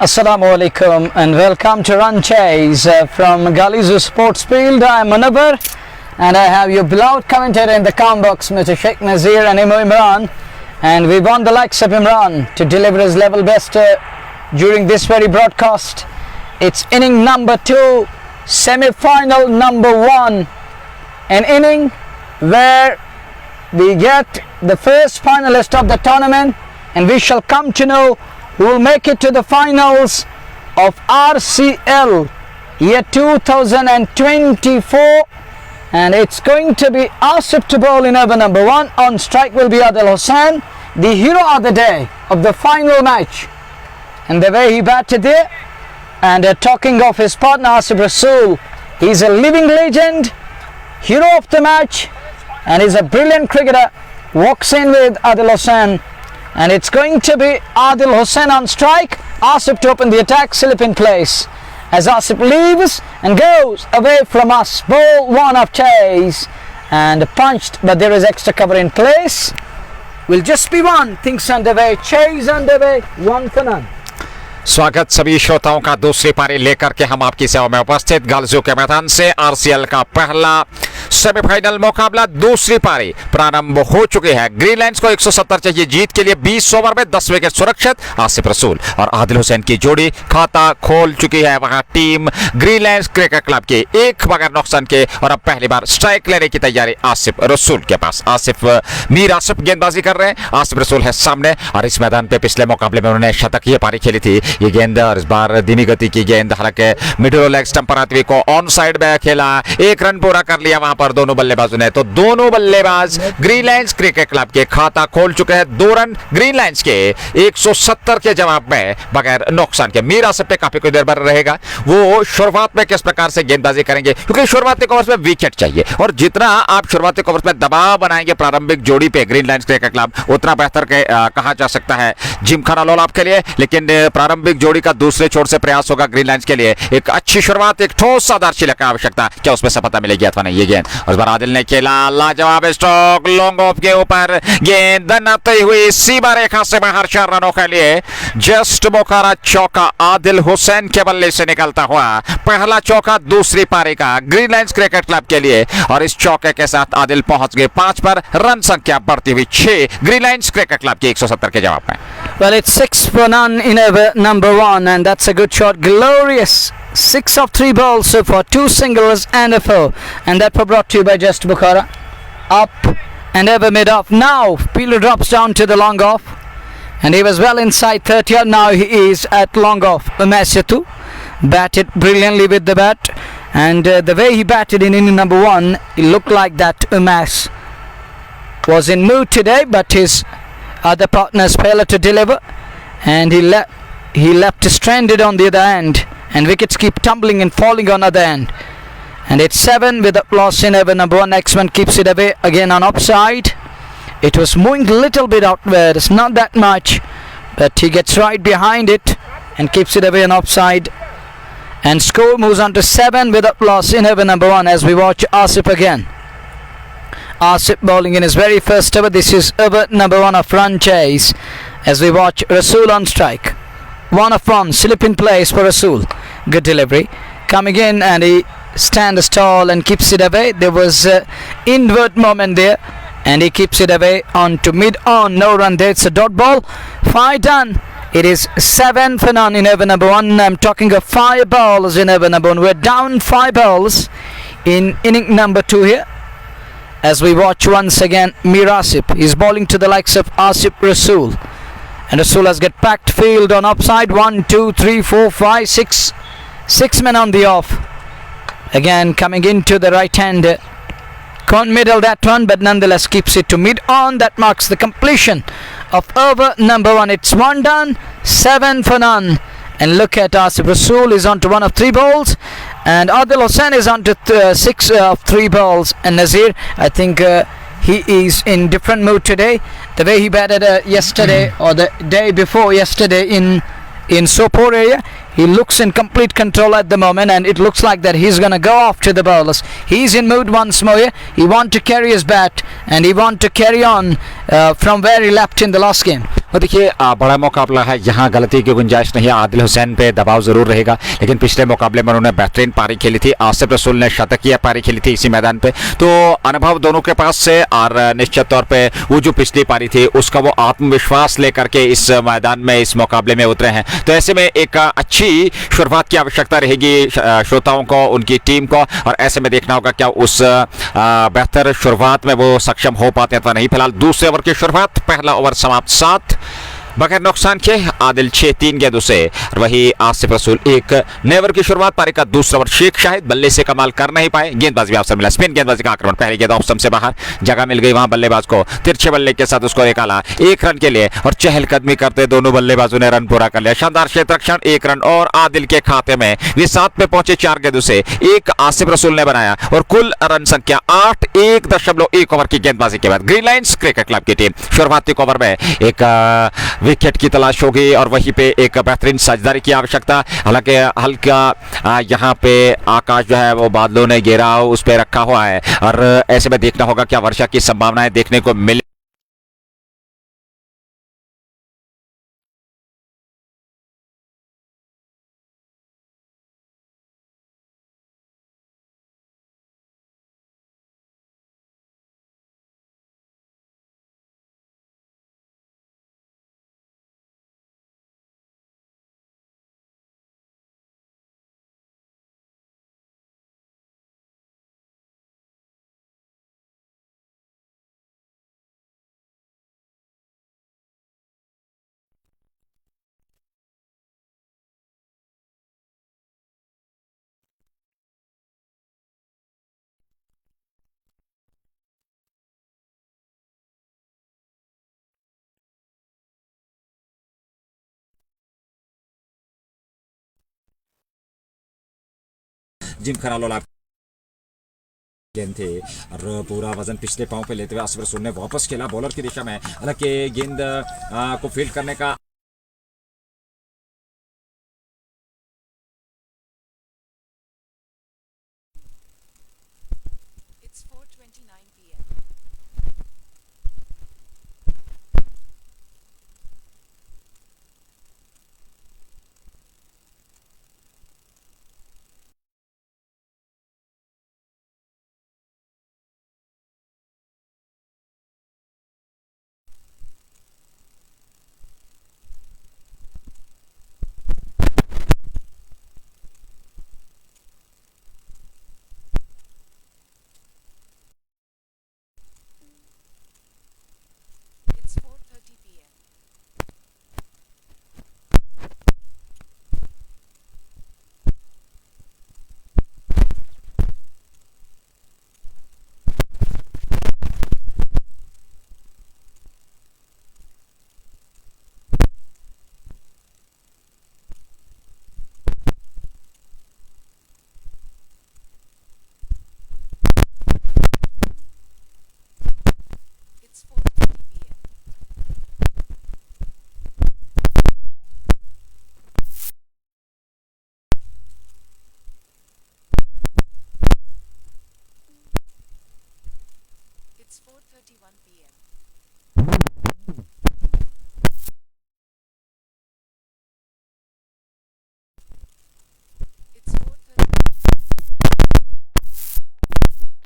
Assalamu alaikum and welcome to Run Chase from Galizu Sports Field. I am Munawar and I have your beloved commentator in the comment box, Mr. Sheikh Nazir and Imran, and we want the likes of Imran to deliver his level best during this very broadcast. It's inning number 2, semi-final number 1, an inning where we get the first finalist of the tournament and we shall come to know who will make it to the finals of RCL year 2024, and it's going to be Asif to bowl in over number 1. On strike will be Adil Hussain, the hero of the day of the final match, and the way he batted there. And talking of his partner Asif Rasool, he's a living legend, hero of the match, and he's a brilliant cricketer. Walks in with Adil Hussain, and it's going to be Adil Hussain on strike. Asif to open the attack, slip in place as Asif leaves and goes away from us. Ball 1 of chase and punched, but there is extra cover in place. Will just be 1. Things underway, chase underway, 1 for none. स्वागत सभी श्रोताओं का दूसरी पारी लेकर के हम आपकी सेवा में उपस्थित गालजू के मैदान से आरसीएल का पहला सेमीफाइनल मुकाबला। दूसरी पारी प्रारंभ हो चुकी है। ग्रीन लाइंस को 170 चाहिए जीत के लिए। 20 ओवर में 10 विकेट सुरक्षित। आसिफ रसूल और आदिल हुसैन की जोड़ी खाता खोल चुकी है वहां team green lines cricket club के, एक बगैर नुकसान के, और अब पहली बार स्ट्राइक लेने की तैयारी आसिफ रसूल के पास। मीर आसिफ गेंदबाजी कर रहे हैं, आसिफ रसूल है सामने, और इस मैदान पे पिछले मुकाबले में उन्होंने शतकीय पारी खेली थी। ये गेंद और इस बार धीमी गति की गेंद, हालांकि मिडिल लेग स्टंप पर आते हुए को ऑन साइड में खेला, 1 रन पूरा कर लिया वहां पर दोनों बल्लेबाजों ने। तो दोनों बल्लेबाज ग्रीन लाइंस क्रिकेट क्लब के खाता खोल चुके हैं। 2 रन ग्रीन लाइंस के 170 के जवाब में बगैर नुकसान के। मीर आसिफ पे काफी कुछ देर भर रहेगा, वो शुरुआत में किस प्रकार से गेंदबाजी करेंगे, क्योंकि शुरुआती ओवर्स में विकेट चाहिए, और जितना आप शुरुआती ओवर्स में दबाव बनाएंगे प्रारंभिक जोड़ी पे ग्रीन लाइंस क्रिकेट क्लब, उतना बेहतर कहा जा सकता है जिमखाना लोलाप के लिए। लेकिन प्रारंभिक जोड़ी का दूसरे छोर से प्रयास होगा ग्रीन लाइंस के लिए। एक अच्छी शुरुआत, एक ठोस आधारशिला की आवश्यकता, क्या उसमें सफलता मिलेगी अथवा नहीं। ये गेंद उस बार आदिल ने खेला, लाजवाब स्ट्रोक, लॉन्ग ऑफ के ऊपर गेंद नती हुई सीमा रेखा से बाहर 4 रनों के लिए। जस्ट मोकारा चौका आदिल हुसैन के बल्ले से निकलता हुआ पहला चौका दूसरी पारी का ग्रीन लाइंस क्रिकेट क्लब के लिए, और इस चौके के साथ आदिल पहुंच गए 5 पर। रन संख्या बढ़ती हुई 6 ग्रीन लाइंस क्रिकेट क्लब के 170 के जवाब में। Well, it's 6 for none in over number 1, and that's a good shot. Glorious 6 of 3 balls so far, 2 singles and a 4, and that was brought to you by Just Bukhara. Up and over mid off. Now Peeler drops down to the long off, and he was well inside 30. Now he is at long off. Umesh batted brilliantly with the bat, and the way he batted in inning number 1, it looked like that Umesh was in mood today, but his other partners failed to deliver, and he left stranded on the other end, and wickets keep tumbling and falling on other end. And it's 7 with a loss in over number 1. Next one keeps it away again on offside. It was moving a little bit outward, it's not that much, but he gets right behind it and keeps it away on offside. And score moves on to 7 with a loss in over number 1 as we watch Asif again. Asif bowling in his very first over. This is over number 1 of Run Chase as we watch Rasool on strike. 1 of 1, slip in place for Rasool. Good delivery. Coming in, and he stands tall and keeps it away. There was inward moment there, and he keeps it away on to mid on. No run there. It's a dot ball. 5 done. It is 7 for none in over number 1. I'm talking of 5 balls in over number 1. We're down 5 balls in inning number 2 here. As we watch once again Mir Asif, he's bowling to the likes of Asif Rasool, and Rasool has got packed field on upside. 1, 2, 3, 4, 5, 6 men on the off. Again coming into the right hand, can't middle that one, but nonetheless keeps it to mid on. That marks the completion of over number 1. It's 1 done, 7 for none. And look at Asif Rasool is on to 1 of 3 balls, and Adil Hussain is on to 6 of 3 balls. And Nazir, I think he is in different mood today. The way he batted yesterday or the day before yesterday in Sopore area, He looks in complete control at the moment, and it looks like that he's gonna go off to the bowlers. He's in mood once more here. He want to carry his bat and he want to carry on from where he left in the last game. तो देखिए बड़ा मुकाबला है, यहाँ गलती की गुंजाइश नहीं है। आदिल हुसैन पे दबाव जरूर रहेगा, लेकिन पिछले मुकाबले में उन्होंने बेहतरीन पारी खेली थी। आसिफ रसूल ने शतकीय पारी खेली थी इसी मैदान पे, तो अनुभव दोनों के पास से, और निश्चित तौर पे वो जो पिछली पारी थी उसका वो आत्मविश्वास लेकर के इस मैदान में इस मुकाबले में उतरे हैं। तो ऐसे में एक अच्छी शुरुआत की आवश्यकता रहेगी श्रोताओं को, उनकी टीम को, और ऐसे में देखना होगा क्या उस बेहतर शुरुआत में वो सक्षम हो पाते हैं तो नहीं। फिलहाल दूसरे ओवर की शुरुआत, पहला ओवर समाप्त 7 बगैर नुकसान के। आदिल 6 गेंदों से, और वही आसिफ रसूल 1 नए ओवर की शुरुआत। पारी का दूसरा ओवर, शेख शाहिद बल्ले से कमाल कर नहीं पाए, गेंदबाजी अवसर मिला, स्पिन गेंदबाजी का आक्रमण, पहली गेंद ऑफ स्टंप से बाहर, जगह मिल गई वहां बल्लेबाज को, तिरछे बल्ले के साथ उसको निकाला 1 रन के लिए, और चहलकदमी करते दोनों बल्लेबाजों ने रन पूरा कर लिया। शानदार क्षेत्ररक्षण, 1 रन, और आदिल के खाते में वे 7 पे पहुंचे 4 गेंदों से, 1 आसिफ रसूल ने बनाया, और कुल रन संख्या 8 1.1 ओवर की गेंदबाजी के बाद ग्रीन लाइंस क्रिकेट क्लब की टीम शुरुआती ओवर में एक विकेट की तलाश होगी, और वहीं पे एक बेहतरीन साझेदारी की आवश्यकता। हालांकि हल्का यहाँ पे आकाश जो है वो बादलों ने घेरा उस पे रखा हुआ है, और ऐसे में देखना होगा क्या वर्षा की संभावनाएं देखने को मिल। जिम खरालोला गेंद थे, और पूरा वजन पिछले पांव पे लेते हुए आसिफ रसूल ने वापस खेला बॉलर की दिशा में। हालांकि गेंद को फील्ड करने का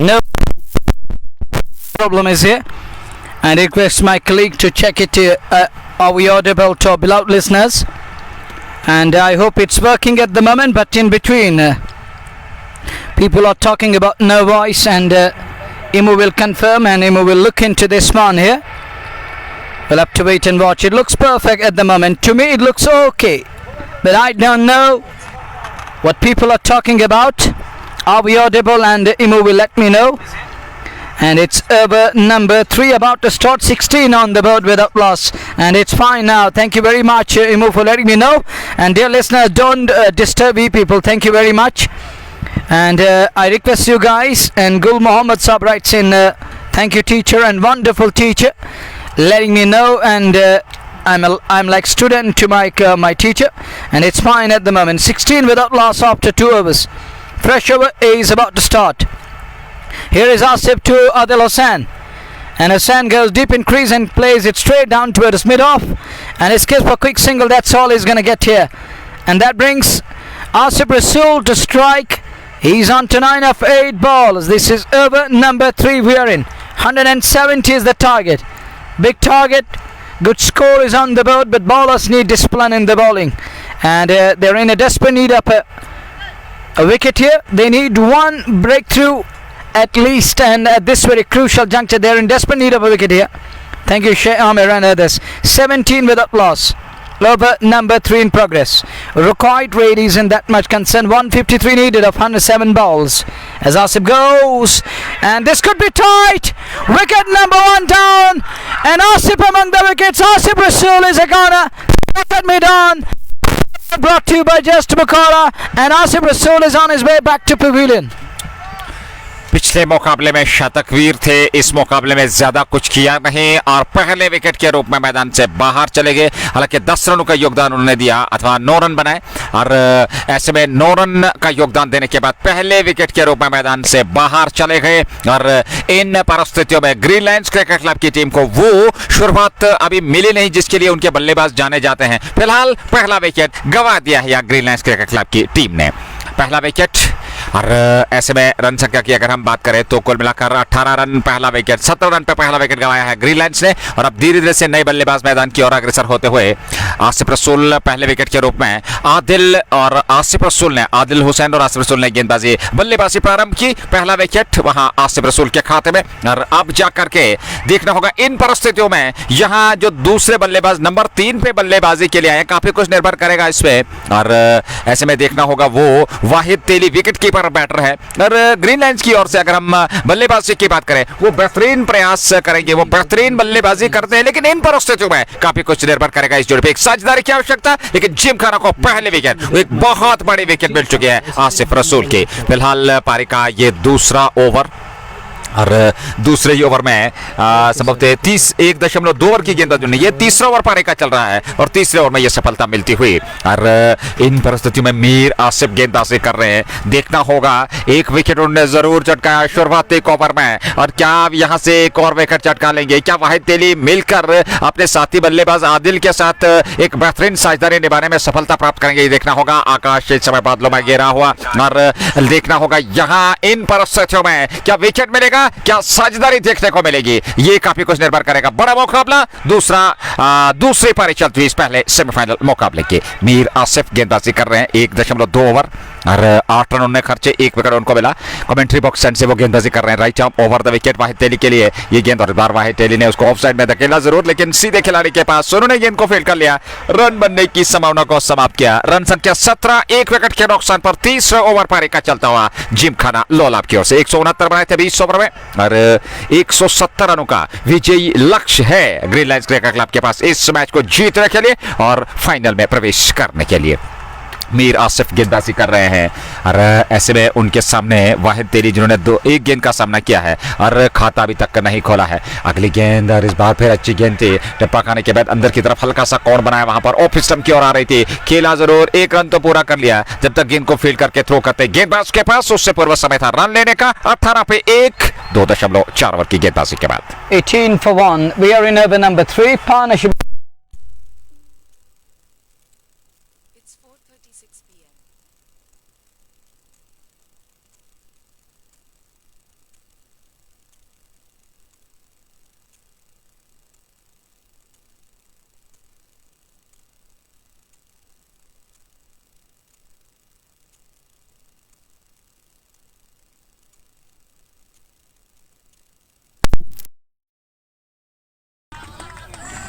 No problem is here, and request my colleague to check it. Are we audible to our beloved listeners? And I hope it's working at the moment, but in between people are talking about no voice, and Imu will confirm and Imu will look into this one here. We'll have to wait and watch. It looks perfect at the moment. To me it looks okay, but I don't know what people are talking about. Are we audible? And Imu will let me know. And it's over number 3 about to start, 16 on the board without loss, and it's fine now. Thank you very much, Imu, for letting me know. And dear listeners, don't disturb me, people. Thank you very much. And I request you guys, and Gul Muhammad Saab writes in, thank you teacher, and wonderful teacher, letting me know. And I'm like student to my teacher, and it's fine at the moment. 16 without loss after 2 overs. Fresh over is about to start. Here is Asif to Adil Hussain, and Hussain goes deep in crease and plays it straight down towards mid-off, and he skips for quick single. That's all he's going to get here, and that brings Asif Rasool to strike. He's on to 9 of 8 balls. This is over number 3 we are in. 170 is the target. Big target. Good score is on the board, but bowlers need discipline in the bowling, and they're in a desperate need of a wicket here. They need one breakthrough at least, and at this very crucial juncture they're in desperate need of a wicket here. Thank you, Sheikh Amir and others. 17 without loss. Over number 3 in progress. Required ladies in that much concern. 153 needed of 107 balls. As Asif goes, and this could be tight. Wicket number 1 down, and Asif among the wickets. Asif Rasool is a goner. At mid-on. Brought to you by Just Bukhara, and Asif Rasool is on his way back to pavilion. पिछले मुकाबले में शतकवीर थे, इस मुकाबले में ज्यादा कुछ किया नहीं और पहले विकेट के रूप में मैदान से बाहर चले गए। हालांकि 10 रनों का योगदान उन्होंने दिया अथवा 9 रन बनाए, और ऐसे में 9 रन का योगदान देने के बाद पहले विकेट के रूप में मैदान से बाहर चले गए। और इन परिस्थितियों में ग्रीन लायंस क्रिकेट क्लब की टीम को वो शुरुआत अभी मिली नहीं जिसके लिए उनके बल्लेबाज जाने जाते हैं। फिलहाल पहला विकेट गंवा दिया है ग्रीन लायंस क्रिकेट क्लब की टीम ने। पहला विकेट, और ऐसे में रन संख्या की अगर हम बात करें तो कुल मिलाकर 18 रन, पहला विकेट 17 रन पे पहला विकेट गंवाया है ग्रीन लायंस ने। और अब धीरे धीरे से नए बल्लेबाज मैदान की ओर अग्रसर होते हुए आसिफ रसूल पहले विकेट के रूप में आदिल हुसैन और आसिफ रसूल ने गेंदबाजी बल्लेबाजी प्रारंभ की। पहला विकेट वहां आसिफ रसूल के खाते में, और अब जाकर के देखना होगा इन परिस्थितियों में यहां जो दूसरे बल्लेबाज नंबर 3 पे बल्लेबाजी के लिए आए, काफी कुछ निर्भर करेगा इसमें। और ऐसे में देखना होगा वो वाहिद तेली विकेट कीपर बैटर है। और ग्रीन लायंस की ओर से अगर हम बल्लेबाजी की बात करें, वो बेहतरीन प्रयास करेंगे, वो बेहतरीन बल्लेबाजी करते हैं, लेकिन इन परिस्थितियों में काफी कुछ निर्भर करेगा इस जोड़ी पे। एक साझेदारी की आवश्यकता, लेकिन जिम खाना को पहले विकेट, एक बहुत बड़ी विकेट मिल चुकी है आसिफ रसूल की। फिलहाल पारी का ये दूसरा ओवर, और दूसरे ही ओवर में संभवतः 1.2 ओवर की गेंदबाजी ने, ये तीसरा ओवर पारी का चल रहा है और तीसरे ओवर में ये सफलता मिलती हुई। और इन परिस्थितियों में मीर आसिफ गेंदबाजी कर रहे हैं। देखना होगा, एक विकेट उन्होंने जरूर चटकाया शुरुआती एक ओवर में, और क्या यहां से एक और विकेट चटका लेंगे? क्या वाहिद तेली मिलकर अपने साथी बल्लेबाज आदिल के साथ एक बेहतरीन साझेदारी निभाने में सफलता प्राप्त करेंगे? ये देखना होगा। आकाश इस समय बादलों में घेरा हुआ, और देखना होगा यहाँ इन परिस्थितियों में क्या विकेट मिलेगा, क्या साझेदारी देखने को मिलेगी, ये काफी कुछ निर्भर करेगा। बड़ा मुकाबला दूसरी पारी चलती हुई इस पहले सेमीफाइनल मुकाबले के। मीर आसिफ गेंदबाजी कर रहे हैं 1.2 ओवर, और 8 रन उन्हें खर्चे, 1 विकेट उनको मिला। कमेंट्री बॉक्स से वो गेंदबाजी कर रहे हैं right arm over the wicket Wahid Teli के लिए ये गेंद, और इस बार वाहिद तेली ने उसको ऑफसाइड में धकेला जरूर, लेकिन सीधे खिलाड़ी के पास उन्होंने गेंद को फील्ड कर लिया, रन बनने की संभावना को समाप्त किया। रन संख्या 17, 1 विकेट के नुकसान पर तीसरा ओवर पारी का चलता हुआ जिम खाना लोलाब की ओर से। 169 बनाए थे 20 ओवर में, और 170 रनों का विजयी लक्ष्य है ग्रीन लायंस क्रिकेट क्लब के पास इस मैच को जीतने के लिए और फाइनल में प्रवेश करने के लिए। मीर आसिफ गेंदबाजी कर रहे हैं, और ऐसे में उनके सामने वाहिद तेली जिन्होंने एक गेंद का सामना किया है और खाता अभी तक नहीं खोला है। अगली गेंद, और इस बार फिर अच्छी गेंद थी, टप्पा खाने के बाद अंदर की तरफ हल्का सा कोण बनाया, वहां पर ऑफ स्टंप की ओर आ रही थी, खेला जरूर, 1 रन तो पूरा कर लिया जब तक गेंद को फील्ड करके थ्रो करते गेंदबाज के पास। उससे पूर्व समय था रन लेने का। 18 पे 1, 2.4 ओवर की गेंदबाजी के बाद 18 for 1. We are in over number 3 partnership. It's 4:36 p.m.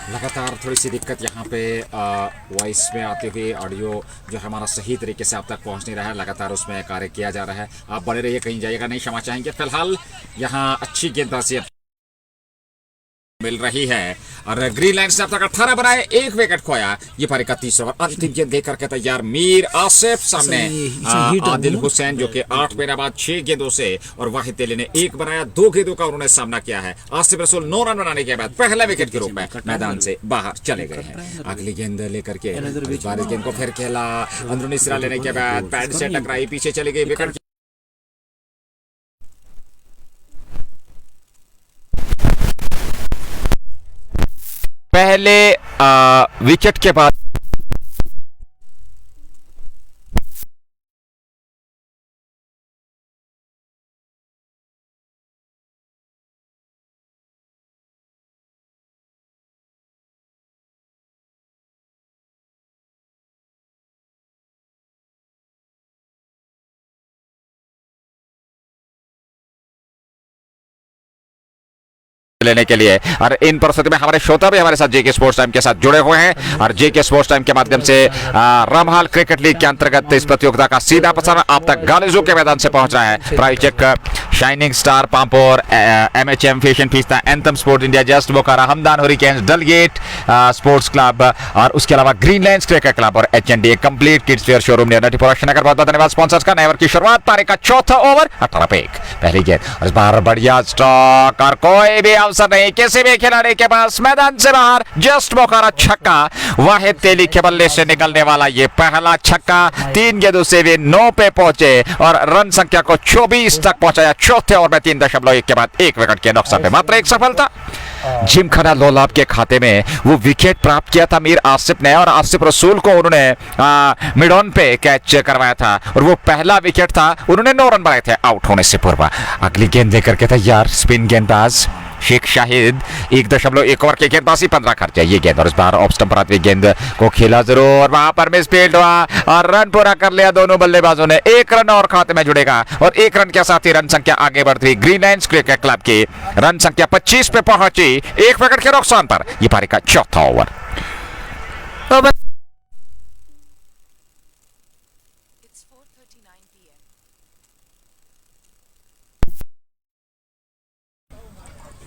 लगातार थोड़ी सी दिक्कत यहाँ पे वॉइस में आते हुए ऑडियो जो है हमारा सही तरीके से आप तक पहुँच नहीं रहा है, लगातार उसमें कार्य किया जा रहा है। आप बने रहिए, कहीं जाइएगा नहीं, क्षमा चाहेंगे। फिलहाल यहाँ अच्छी गेंदबाजी मिल रही है और ग्रीन लाइन से अब तक 18 बनाए, 1 विकेट खोया। ये पारी का तीसरा ओवर, अंतिम गेंद लेकर के तैयार मीर आसिफ सामने आदिल हुसैन जो कि 8 गेंद बाद 6 गेंदों से, और वाहिद तेली ने 1 बनाया, 2 गेंदों का उन्होंने सामना किया है। आसिफ रसूल 9 रन बनाने के बाद पहला विकेट के रूप में मैदान से बाहर चले गए हैं। अगली गेंद लेकर के बारिश गेंद को फिर खेला, अंदरूनी सिरा लेने के बाद पैड से टकराई, पीछे चली गई विकेट। पहले विकेट के बाद लेने के लिए, और इन परिस्थिति में हमारे श्रोता भी हमारे साथ जेके स्पोर्ट्स टाइम के साथ जुड़े हुए हैं, और जेके स्पोर्ट्स टाइम के माध्यम से रमहाल क्रिकेट लीग के अंतर्गत इस प्रतियोगिता का सीधा प्रसारण आप तक गालिजू के मैदान से पहुंच रहा है। प्रायोजक shining star Pampore, MHM fashion fiesta, anthem sport India, just Bokhara, Hamdan hurricanes, Dalgate sports club, और उसके अलावा ग्रीन लाइन्स क्रिकेट क्लब और HND complete kids wear showroom near Natipora Srinagar. बहुत बहुत धन्यवाद स्पॉन्सर्स का। नए ओवर की शुरुआत, पारी का चौथा ओवर, 18 पे 1 पहली गेंद, और इस बार बढ़िया स्ट्रोक और कोई भी अवसर नहीं किसी भी खिलाड़ी के पास मैदान से बाहर। जस्ट बोकारा छक्का, वाहिद तेली के बल्ले से निकलने वाला ये पहला छक्का, 3 गेंदों से वे 9 पे पहुंचे और रन संख्या को 24 तक पहुंचाया। चौथे ओवर में 3.1 के बाद 1 विकेट के नुकसान पे मात्र 1 सफलता। जिमखाना लोलाब के खाते में वो विकेट प्राप्त किया था मीर आसिफ ने, और आसिफ रसूल को उन्होंने मिड ऑन पे कैच करवाया था, और वो पहला विकेट था। उन्होंने 9 रन बनाए थे आउट होने से पूर्व। अगली गेंद लेकर के तैयार स्पिन गेंदबाज शेख शाहिद, 1.1 ओवर की गेंदबाजी, 15 खर्च है ये गेंद, और इस बार ऑफ स्टंप पर आती गेंद को खेला जरूर, वहां पर मिसफील्ड हुआ और रन पूरा कर लिया दोनों बल्लेबाजों ने। 1 रन और खाते में जुड़ेगा, और 1 रन के साथ ही रन संख्या आगे बढ़ती हुई ग्रीन लाइन्स क्रिकेट क्लब की रन संख्या 25 पे पहुंची, 1 विकेट के नुकसान पर। ये पारी का चौथा over. It's 4:39 p.m.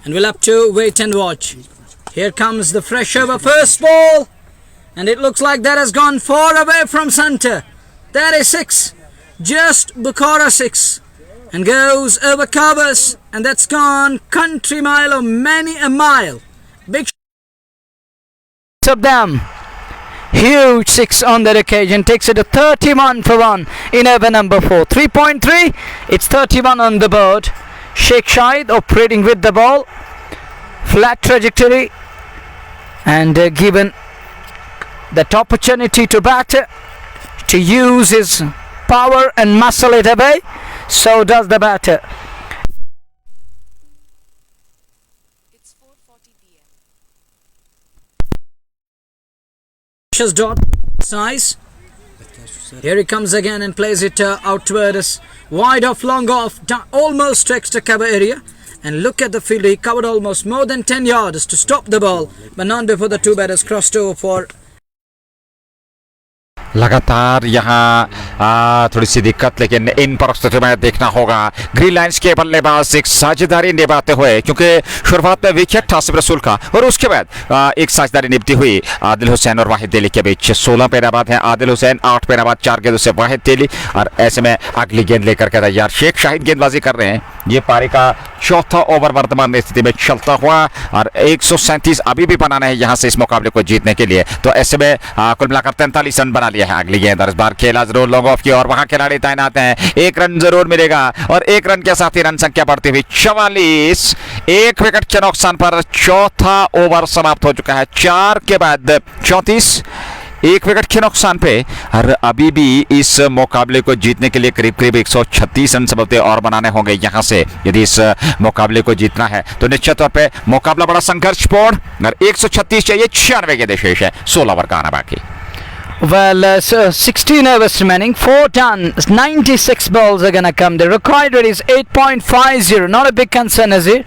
And we'll have to wait and watch. Here comes the fresh over first ball, and it looks like that has gone far away from centre. That is 6, just Bukhara 6, and goes over covers, and that's gone country mile or many a mile. Big of them. Huge 6 on that occasion, takes it to 31 for 1 in over number 4. 3.3, it's 31 on the board. Sheikh Shahid operating with the ball, flat trajectory, and given that opportunity to batter to use his power and muscle it away, so does the batter. It's 4:40 p.m. Dot size. Here he comes again and plays it out towards wide off, long off, almost to extra cover area. And look at the field, he covered almost more than 10 yards to stop the ball, but not before the 2 batters crossed over for. लगातार यहाँ थोड़ी सी दिक्कत, लेकिन इन परिस्थितियों में देखना होगा green lines के बल्लेबाज एक साझेदारी निभाते हुए, क्योंकि शुरुआत में विकेट आसिफ रसूल का, और उसके बाद एक साझेदारी निभती हुई आदिल हुसैन और वाहिद तेली के बीच। 16 पे बाद है आदिल हुसैन, 8 पे बाद 4 गेंदों से वाहिद तेली, और ऐसे में अगली गेंद लेकर के तैयार शेख शाहिद गेंदबाजी कर रहे हैं। ये पारी का चौथा ओवर वर्तमान स्थिति में चलता हुआ, और 137 अभी भी बनाना है यहाँ से इस मुकाबले को जीतने के लिए, तो ऐसे में कुल मिलाकर 43 रन बना लिया है। अगली गेंद, और इस बार खेला जरूर लॉन्ग ऑफ की, और वहां खिलाड़ी तैनात हैं, 1 रन जरूर मिलेगा, और 1 रन के साथ ही रन संख्या बढ़ती हुई 44, 1 विकेट के नुकसान पर चौथा ओवर समाप्त हो चुका है। 4 के बाद 34, 1 विकेट के नुकसान पे, और अभी भी इस मुकाबले को जीतने के लिए करीब करीब 136 रन सबते और बनाने होंगे यहाँ से, यदि इस मुकाबले को जीतना है तो निश्चित तौर पे मुकाबला बड़ा संघर्षपूर्ण, और 136 चाहिए, 96 के शेष है, 16 ओवर का आना बाकी। Well, 16 overs remaining, 4 done, 96 balls are gonna come. The required rate is 8.50, not a big concern, is it?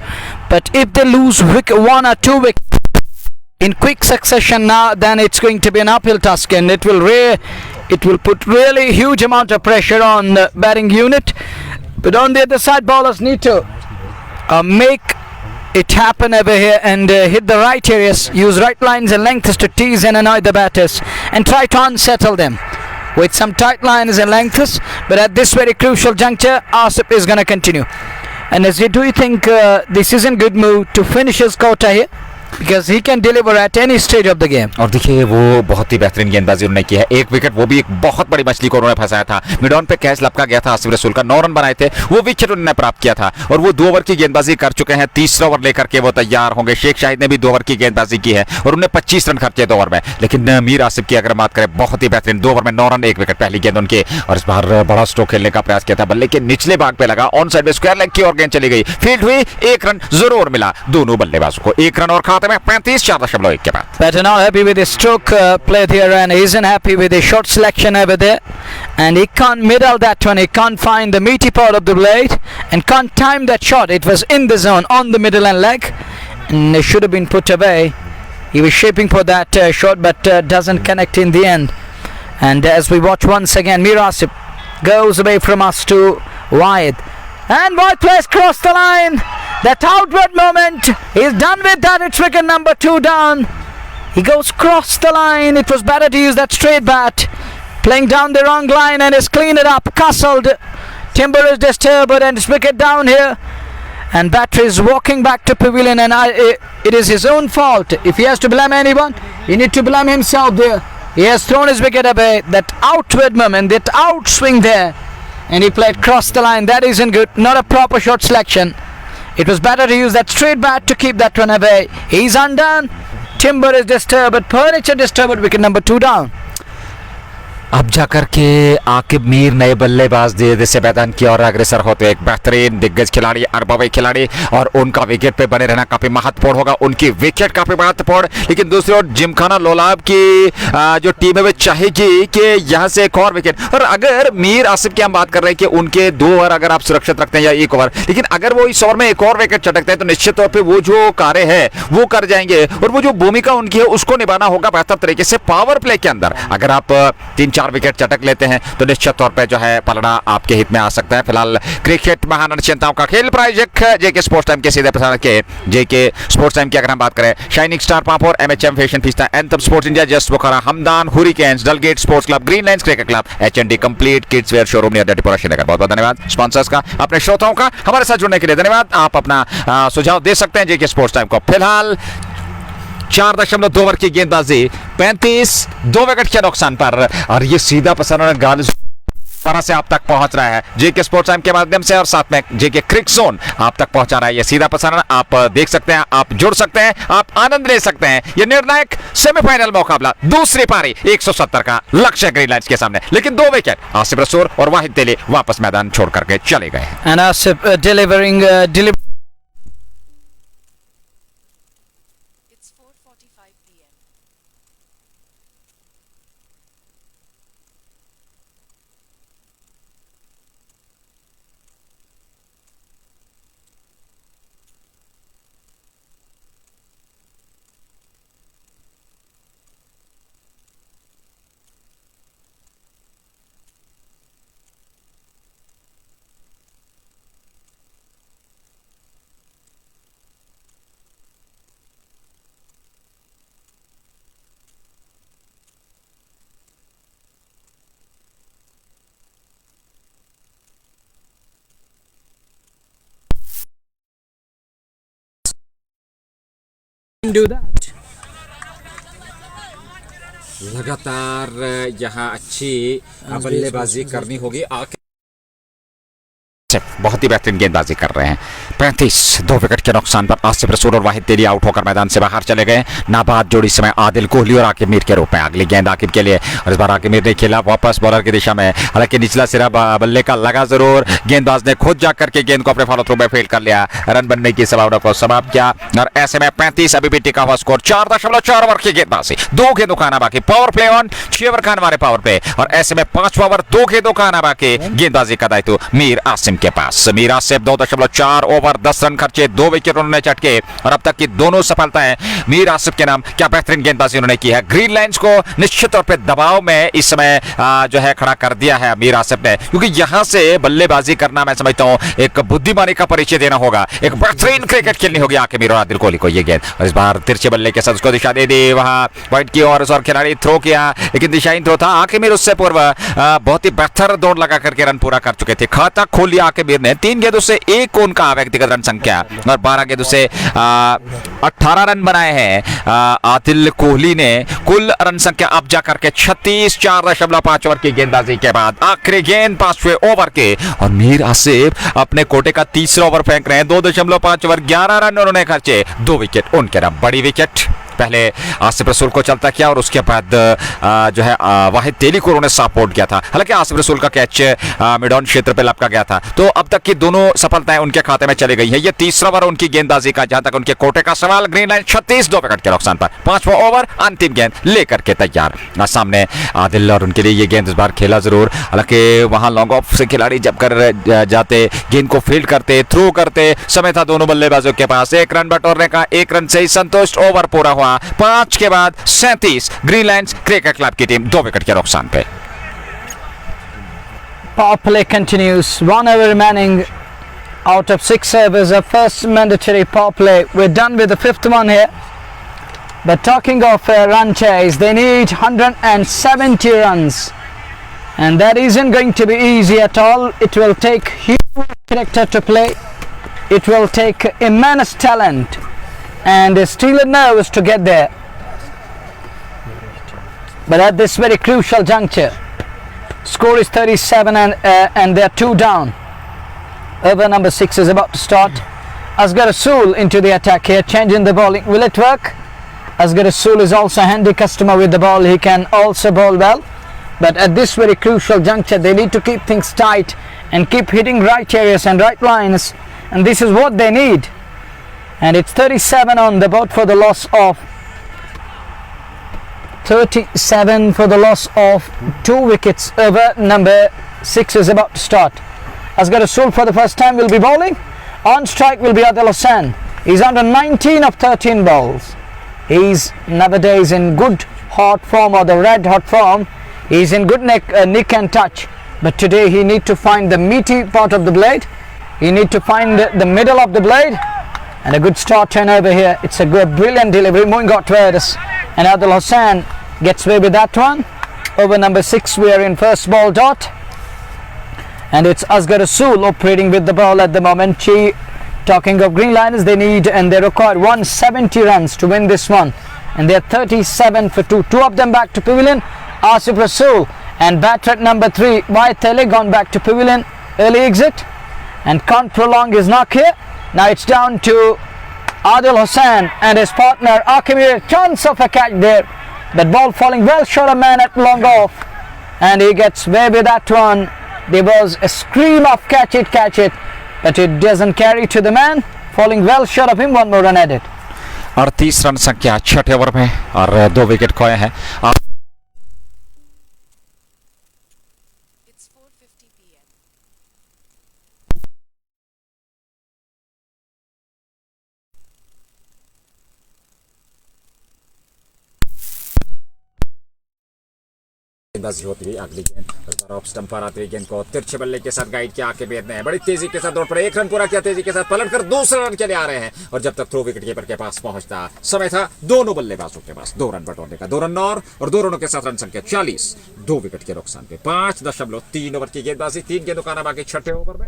But if they lose 1 or 2 wickets in quick succession now, then it's going to be an uphill task, and it will put really huge amount of pressure on the batting unit. But on the other side, bowlers need to make it happened over here and hit the right areas, use right lines and lengths to tease and annoy the batters and try to unsettle them with some tight lines and lengths. But at this very crucial juncture, Asif is going to continue. And as you do you think this isn't good move to finish his quota here? Because he can deliver at any stage of the game. और देखिए वो बहुत ही बेहतरीन गेंदबाजी उन्होंने की है, एक विकेट, वो भी एक बहुत बड़ी मछली को उन्होंने फंसाया था, मिड ऑन पे कैच लपका गया था आसिफ रसूल का, 9 रन बनाए थे, वो विकेट उन्होंने प्राप्त किया था और वो 2 ओवर की गेंदबाजी कर चुके हैं, तीसरा ओवर लेकर के वो तैयार होंगे। शेख शाहिद ने भी 2 ओवर की गेंदबाजी की है और उन्हें 25 रन खर्चे 2 ओवर में, लेकिन मीर आसिफ की अगर बात करें बहुत ही बेहतरीन, 2 ओवर में 9 रन 1 विकेट, पहली गेंद उनके, और इस बार बड़ा स्ट्रोक खेलने का प्रयास किया था, बल्ले के निचले भाग पे लगा, ऑन साइड में स्क्वायर लेग की और गेंद चली गई, फील्ड हुई, 1 रन जरूर मिला दोनों बल्लेबाजों को, 1 रन और खाते में 35.4 के बाद। Batter not happy with his stroke played here and he isn't happy with his short selection over there, and he can't middle that one, he can't find the meaty part of the blade and can't time that shot. It was in the zone on the middle and leg and it should have been put away. He was shaping for that shot but doesn't connect in the end. And as we watch once again, Mir Asif goes away from us to wide, and White plays cross the line. That outward moment, he's done with that. It's wicket number 2 down. He goes cross the line. It was better to use that straight bat, playing down the wrong line, and he's cleaned it up. Castled, Timber is disturbed and it's wicket down here, and batter is walking back to pavilion, and it is his own fault. If he has to blame anyone, he need to blame himself there. He has thrown his wicket away. That outward moment, that outswing there, and he played cross the line. That isn't good. Not a proper shot selection. It was better to use that straight bat to keep that one away. He's undone. Timber is disturbed. Furniture disturbed. Wicket number 2 down. अब जाकर के आकिब मीर नए बल्लेबाज धीरे से मैदान की ओर अग्रसर होते, एक बेहतरीन दिग्गज खिलाड़ी, अरबवी खिलाड़ी, और उनका विकेट पे बने रहना काफी महत्वपूर्ण होगा, उनकी विकेट काफी महत्वपूर्ण। लेकिन दूसरी ओर जिमखाना लोलाब की जो टीम है वे चाहेगी कि यहाँ से एक और विकेट, और अगर मीर आसिफ की हम बात कर रहे हैं कि उनके 2 ओवर अगर आप सुरक्षित रखते हैं या 1 ओवर, लेकिन अगर वो इस ओवर में एक और विकेट चटकते हैं तो निश्चित तौर पर वो जो कार्य है वो कर जाएंगे, और वो जो भूमिका उनकी है उसको निभाना होगा बेहतर तरीके से पावर प्ले के अंदर। अगर आप 3-4 विकेट चटक लेते हैं तो निश्चित तौर पे जो है पलड़ा आपके हित में आ सकता है। फिलहाल क्रिकेट महान चिंताओं का खेल प्रायोजक जेके स्पोर्ट्स टाइम के सीधे प्रसारण के जेके स्पोर्ट्स टाइम की अगर हम बात करें, shining star Pampore, MHM fashion fiesta, anthem sports India, just Bokhara, Hamdan, hurricanes, Dalgate sports club, green lines cricket club, HND complete kids wear showroom near Natipora Srinagar. बहुत बहुत धन्यवाद स्पॉन्सर्स का, अपने श्रोताओं का हमारे साथ जुड़ने के लिए धन्यवाद। आप अपना सुझाव दे सकते हैं जेके स्पोर्ट्स टाइम को। फिलहाल 4.2 ओवर की गेंदबाजी, 35 2 विकेट के नुकसान पर, और ये सीधा प्रसारण गाल तरह से आप तक पहुंच रहा है जेके स्पोर्ट्स टाइम के माध्यम से, और साथ में जेके क्रिक जोन आप तक पहुंचा रहा है। ये सीधा प्रसारण आप देख सकते हैं, आप जुड़ सकते हैं, आप आनंद ले सकते हैं। ये निर्णायक सेमीफाइनल मुकाबला, दूसरी पारी 170 का लक्ष्य ग्रीन लाइंस के सामने, लेकिन 2 विकेट आसिफ रसूल और वाहिद तेली वापस मैदान छोड़ करके चले गए। And Asif delivering It's 4:45 p.m. do that. लगातार यहाँ अच्छी बल्लेबाजी करनी होगी। बहुत ही बेहतरीन गेंदबाजी कर रहे हैं। 35 2 विकेट के नुकसान पर आसिफ रसूल और वाहिद तेली आउट होकर मैदान से बाहर चले गए। नाबाद जोड़ी समय आदिल कोहली और आकिब मीर के रूप में। अगली गेंद आकिब के लिए, और इस बार आकिब मीर ने खेला वापस बॉलर की दिशा में, हालांकि निचला सिरा बल्ले का लगा जरूर, गेंदबाज ने खुद जाकर के गेंद को अपने फॉलो थ्रू में फील्ड कर लिया, रन बनने की संभावना को समाप्त किया, और ऐसे में 35 अभी भी टिका हुआ स्कोर। 4.4 ओवर की गेंदबाजी, 2 गेंदों का आना बाकी, पावर प्ले ऑन, 6 ओवर का हमारे पावर प्ले, और ऐसे में 5वां ओवर 2 गेंदों का आना बाकी, गेंदबाजी का दायित्व मीर आसिम के पास। मीर आसिफ 2.4 ओवर 10 रन खर्चे, 2 विकेट उन्होंने चटके और अब तक की दोनों सफलताएं मीर आसिफ के नाम। क्या बेहतरीन गेंदबाजी उन्होंने की है। ग्रीन लाइंस को निश्चित तौर पे दबाव में इस समय जो है खड़ा कर दिया है मीर आसिफ ने, क्योंकि यहां से बल्लेबाजी करना मैं समझता हूं एक बुद्धिमानी का परिचय देना होगा, एक बेहतरीन क्रिकेट खेलनी होगी आके मीर और आदिल कोहली को। ये गेंद और इस बार तिरछे बल्ले के साथ उसको दिशा दे दी, वहां पॉइंट की और खिलाड़ी थ्रो किया, लेकिन दिशाहीन थ्रो था। आके मीर उससे पूर्व बहुत ही बेहतर दौड़ लगा करके रन पूरा कर चुके थे। खाता खोल लिया आके मीर ने। 3 गेंदों से 1 उनका व्यक्तिगत रन संख्या और 12 गेंदों से 18 रन बनाए हैं आदिल कोहली ने। कुल रन संख्या अब जाकर के 36, 4.5 ओवर की गेंदबाजी के बाद आखिरी गेंद 5वें ओवर के और मीर आसिफ अपने कोटे का तीसरा ओवर फेंक रहे हैं। 2.5 ओवर 11 रन उन्होंने खर्चे, 2 विकेट उनके नाम। बड़ी विकेट पहले आसिफ रसूल को चलता किया और उसके बाद जो है वाहिद तेली को उन्होंने सपोर्ट किया था। हालांकि आसिफ रसूल का कैच मिड ऑन क्षेत्र पे लपका गया था। तो अब तक की दोनों सफलताएं उनके खाते में चली गई है। ये तीसरा ओवर उनकी गेंदबाजी का, जहां तक उनके कोटे का सवाल। ग्रीन लाइन 36, 2 विकेट के नुकसान पर 5वां ओवर अंतिम गेंद लेकर के तैयार सामने आदिल और उनके लिए ये गेंद इस बार खेला जरूर। हालांकि वहां लॉन्ग ऑफ से खिलाड़ी जब कर जाते, गेंद को फील्ड करते, थ्रो करते, समय था दोनों बल्लेबाजों के पास। 1 रन बटोरने का, 1 रन से ही संतुष्ट। ओवर पूरा हुआ 5 के बाद 37। ग्रीन लाइंस क्रिकेट क्लब की टीम 2 विकेट के नुकसान पे। Power play continues. 1 hour remaining out of 6 overs of first mandatory power play. We're done with the 5th one here. But talking of run chase, they need 170 runs. And that isn't going to be easy at all. It will take huge character to play. It will take immense talent. And still nervous to get there. But at this very crucial juncture, score is 37 and they're 2 down. Over number 6 is about to start. Asghar Rasool into the attack here, changing the bowling. Will it work? Asghar Rasool is also a handy customer with the ball. He can also bowl well. But at this very crucial juncture, they need to keep things tight and keep hitting right areas and right lines. And this is what they need. And it's 37 on the board for the loss of 37 for the loss of 2 wickets. Over number 6 is about to start. Asghar Rasool for the first time will be bowling. On strike will be Adil Hussain. He's under 19 of 13 balls. He's nowadays in good hot form, or the red hot form. He's in good nick and touch. But today he need to find the meaty part of the blade. He need to find the middle of the blade. And a good start turn over here. It's a good, brilliant delivery. Moving got towards. And Adil Hussain gets away with that one. Over number 6 we are in first ball dot. And it's Asghar Rasool operating with the ball at the moment. Talking of green liners, they need and they require 170 runs to win this one. And they're 37 for 2. 2 of them back to pavilion. Asif Rasool and batter at number 3. Waheed Tele gone back to pavilion. Early exit. And can't prolong his knock here. Now it's down to Adil Hussain and his partner Akimir. Chance of a catch there. That ball falling well short of man at long off. And he gets away with that one. There was a scream of catch it. But it doesn't carry to the man. Falling well short of him. 1 more run added. 38 run संख्या 6 over में और 2 wicket खोए हैं। It's 4:50 p.m. गेंदबाजी होती हुई अगली गेंद ऑफ स्टंप पर आती हुई गेंद को तिरछे बल्ले के साथ गाइड किया आके बेद ने बड़ी तेजी के साथ दौड़ पर 1 रन पूरा किया, तेजी के साथ पलटकर दूसरे रन के लिए आ रहे हैं। और जब तक थ्रो विकेट कीपर के पास पहुंचता समय था दोनों बल्लेबाजों के पास 2 रन बटोरने का। 2 रन और 2 रनों के साथ रन संख्या 40। 2 विकेट के नुकसान पे 5.3 ओवर की गेंदबाजी। 3 गेंदों का आना बाकी 6ठे ओवर में।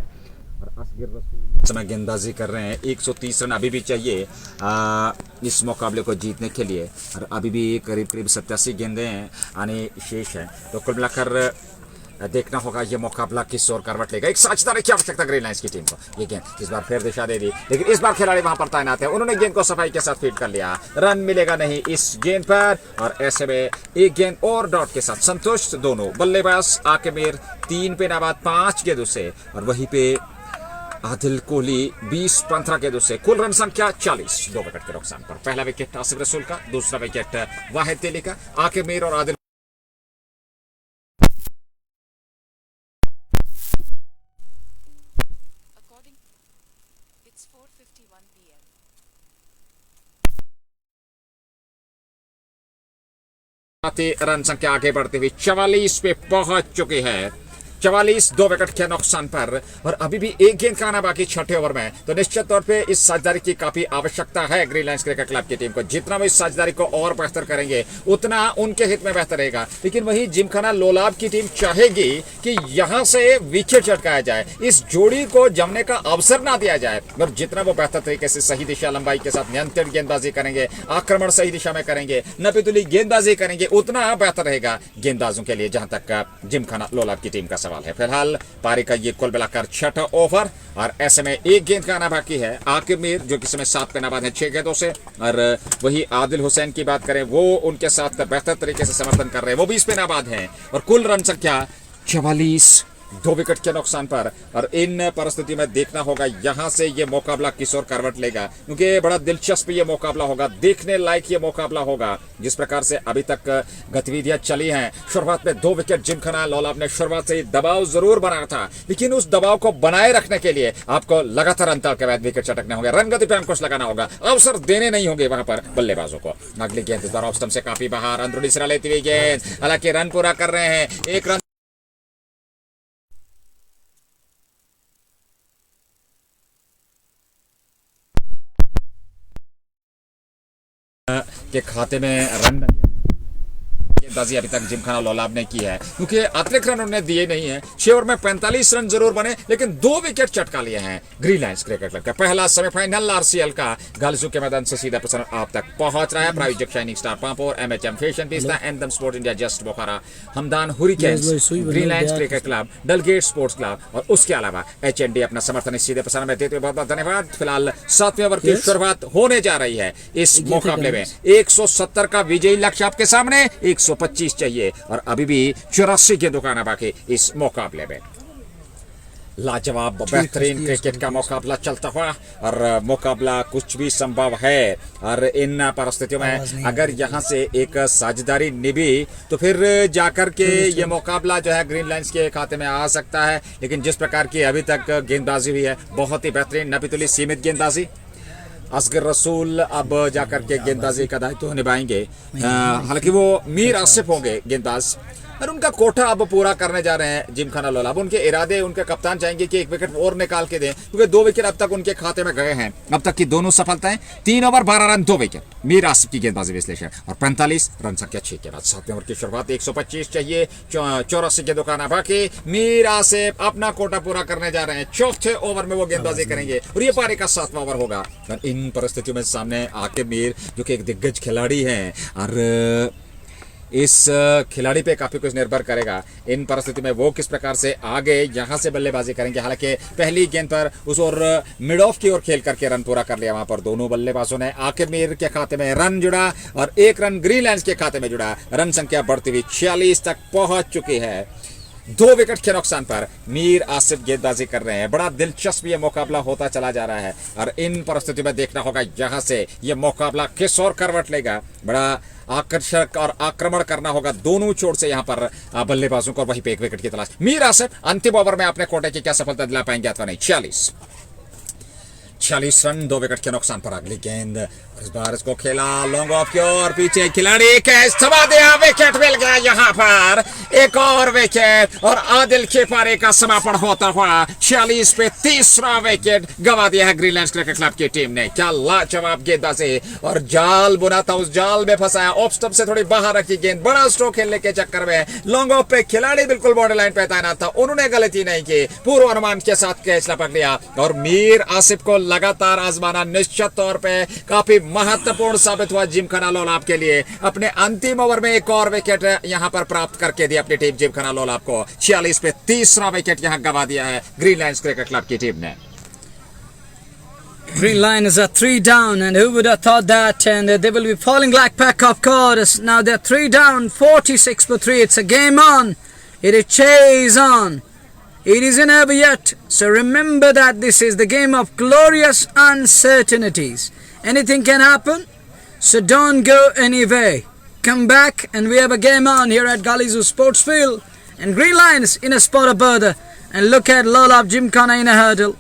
और असगर रसूल समय गेंदबाजी कर रहे हैं। 130 रन अभी भी चाहिए इस मुकाबले को जीतने के लिए। और अभी भी करीब 87 गेंदें आने शेष हैं। तो कुल मिलाकर देखना होगा ये मुकाबला किस ओर करवट लेगा। एक साझेदारी की आवश्यकता ग्रीन लाइंस की टीम को। ये गेंद इस बार फिर दिशा दे दी, लेकिन इस बार खिलाड़ी वहां पर तैनात है। उन्होंने गेंद को सफाई के साथ फीड कर लिया। रन मिलेगा नहीं इस गेंद पर। और ऐसे में एक गेंद और डॉट के साथ संतुष्ट दोनों बल्लेबाज। आकिमिर 3 पे नाबाद 5 गेंदों से और वहीं पे आदिल कोहली 20-15 गेंदों से। कुल रन संख्या 40। 2 विकेट के नुकसान पर। पहला विकेट आसिफ रसूल का, दूसरा विकेट वाहिद तेली का। आकिमिर और आदिल p.m. रन संख्या आगे बढ़ती हुई 44 पे पहुंच चुकी है। 44 2 विकेट के नुकसान पर और अभी भी एक गेंद का आना बाकी छठे ओवर में, तो निश्चित तौर पे इस साझेदारी की काफी आवश्यकता है ग्रीन लायंस क्रिकेट क्लब की टीम को। जितना वो इस साझेदारी को और बेहतर करेंगे उतना उनके हित में बेहतर रहेगा। लेकिन वही जिमखाना लोलाब की टीम चाहेगी कि यहां से विकेट चटकाया जाए, इस जोड़ी को जमने का अवसर ना दिया जाए। और जितना वो बेहतर तरीके से सही दिशा लंबाई के साथ नियंत्रित गेंदबाजी करेंगे, आक्रमण सही दिशा में करेंगे, नपीतुली गेंदबाजी करेंगे, उतना बेहतर रहेगा गेंदबाजों के लिए, जहां तक जिमखाना लोलाब की टीम का सवाल है। फिलहाल पारी का ये कुल मिलाकर छठा ओवर और ऐसे में एक गेंद का आना बाकी है। आकिब मीर जो कि समय 7 पे नाबाद है 6 गेंदों से, और वही आदिल हुसैन की बात करें वो उनके साथ बेहतर तरीके से समर्थन कर रहे हैं, वो 20 पे नाबाद हैं और कुल रन संख्या 44 2 विकेट के नुकसान पर। और इन परिस्थितियों में देखना होगा यहां से ये मुकाबला किस ओर करवट लेगा, क्योंकि बड़ा दिलचस्प ये मुकाबला होगा, देखने लायक ये मुकाबला होगा। जिस प्रकार से अभी तक गतिविधियां चली हैं, शुरुआत में 2 विकेट जिमखाना लोलाब ने शुरुआत से दबाव जरूर बनाया था, लेकिन उस दबाव को बनाए रखने के लिए आपको लगातार अंतर के बाद विकेट चटकने होंगे, रन गति पे अंकुश लगाना होगा, अवसर देने नहीं होंगे वहां पर बल्लेबाजों को। अगली गेंद इस बार ऑफ स्टंप से काफी बाहर, अंदरूनी सिरा लेती हुई गेंद, हालांकि रन पूरा कर रहे हैं, 1 रन के खाते में रन गेंदबाजी अभी तक जिमखाना लोलाब ने की है, क्योंकि अतिरिक्त रन उन्होंने दिए नहीं है। 6 ओवर में 45 रन जरूर बने, लेकिन 2 विकेट चटका लिए हैं ग्रीन लायंस क्रिकेट क्लब का। पहला सेमीफाइनल आरसीएल का गालिजू के मैदान से सीधा प्रसारण आप तक पहुंच रहा है। प्रायोजक shining star Pampore, MHM fashion fiesta, anthem sport India, just Bokhara, Hamdan hurricanes, green lions cricket club, Dalgate sports club और उसके अलावा एचएनडी अपना समर्थन इस सीधे प्रसारण में देते हुए बहुत बहुत धन्यवाद। फिलहाल 7वें ओवर की शुरुआत होने जा रही है इस मुकाबले में। 170 का विजयी लक्ष्य आपके सामने, 125 चाहिए और अभी भी 84 गेंदों का आना बाकी इस मुकाबले में। लाजवाब बेहतरीन क्रिकेट का मुकाबला चलता हुआ और मुकाबला कुछ भी संभव है। और इन परिस्थितियों में अगर यहां से एक साझेदारी निभी तो फिर जाकर के ये मुकाबला जो है ग्रीन लायंस के खाते में आ सकता है। लेकिन जिस प्रकार की अभी तक गेंदबाजी हुई है, बहुत ही बेहतरीन नपीतुली सीमित गेंदबाजी। असगर रसूल अब जाकर के गेंदबाजी का दायित्व निभाएंगे, हालांकि वो मीर आसिफ होंगे गेंदबाज और उनका कोठा अब पूरा करने जा रहे हैं जिमखाना लोलाब। उनके इरादे, उनके कप्तान चाहेंगे कि 1 विकेट और निकाल के दें, क्योंकि 2 विकेट अब तक उनके खाते में गए हैं। अब तक की दोनों सफलताएं, 3 over 12 run 2 wicket, Mir Asif की गेंदबाजी विश्लेषण और 45 रन संख्या 6 के बाद 7वें ओवर की शुरुआत। 125 चाहिए, 84 गेंदों का आना बाकी। मीर आसिफ अपना कोटा पूरा करने जा रहे हैं, 4थे ओवर में वो गेंदबाजी करेंगे और ये पारी का 7वां ओवर होगा। इन परिस्थितियों में सामने आकिब मीर जो कि एक दिग्गज खिलाड़ी हैं और इस खिलाड़ी पे काफी कुछ निर्भर करेगा इन परिस्थिति में वो किस प्रकार से आगे यहां से बल्लेबाजी करेंगे। हालांकि पहली गेंद पर उस ओर मिड ऑफ की ओर खेल करके रन पूरा कर लिया वहां पर दोनों बल्लेबाजों ने। आकिब मीर के खाते में रन जुड़ा और 1 रन ग्रीन लायंस के खाते में जुड़ा। रन संख्या बढ़ती हुई 46 तक पहुंच चुकी है। 2 विकेट के नुकसान पर मीर आसिफ गेंदबाजी कर रहे हैं। बड़ा दिलचस्प ये मुकाबला होता चला जा रहा है और इन परिस्थितियों में देखना होगा यहां से ये मुकाबला किस ओर करवट लेगा। बड़ा आकर्षक और आक्रमण करना होगा दोनों छोर से यहां पर बल्लेबाजों को, और वहीं पे 1 विकेट की तलाश। मीर आसिफ अंतिम ओवर में अपने कोटे की क्या सफलता दिला पाएंगे अथवा नहीं। 46 रन 2 विकेट के नुकसान पर अगली गेंद, इस बार इसको खेला लॉन्ग ऑफ की ओर, पीछे खिलाड़ी कैच थमा दिया, विकेट मिल गया यहाँ पर, एक और विकेट और आदिल के पारी का समापन होता हुआ 46 पे 30वां विकेट गंवा दिया है ग्रीन लायंस क्रिकेट क्लब की टीम ने। क्या लाजवाब गेंदबाजी और जाल बुना था, उस जाल में फंसाया, ऑफ स्टंप से थोड़ी बाहर रखी गेंद, बड़ा स्ट्रोक खेलने के चक्कर में लॉन्ग ऑफ पे खिलाड़ी बिल्कुल बॉर्डर लाइन पे तैनात था, उन्होंने गलती नहीं की, पूर्व अनुमान के साथ कैच लपक लिया और मीर आसिफ को लगातार आजमाना निश्चित तौर पे काफी महत्वपूर्ण साबित हुआ जिमखाना लोलाब के लिए। अपने अंतिम ओवर में एक और विकेट यहां पर प्राप्त करके दी अपनी टीम जिमखाना लोलाब को। 46 पे 30वां विकेट यहां गंवा दिया है ग्रीन लायंस क्रिकेट क्लब की टीम ने। Green Lions are 3 down, and who would have thought that? And they will be falling like pack of cards. Now they're 3 down, 46 for 3. It's a game on. It is chase on. It isn't over yet. So remember that this is the game of glorious uncertainties. Anything can happen. So don't go anywhere. Come back, and we have a game on here at Galizu Sports Field. And Green Lions in a spot of border. And look at Lolab Gymkhana in a hurdle.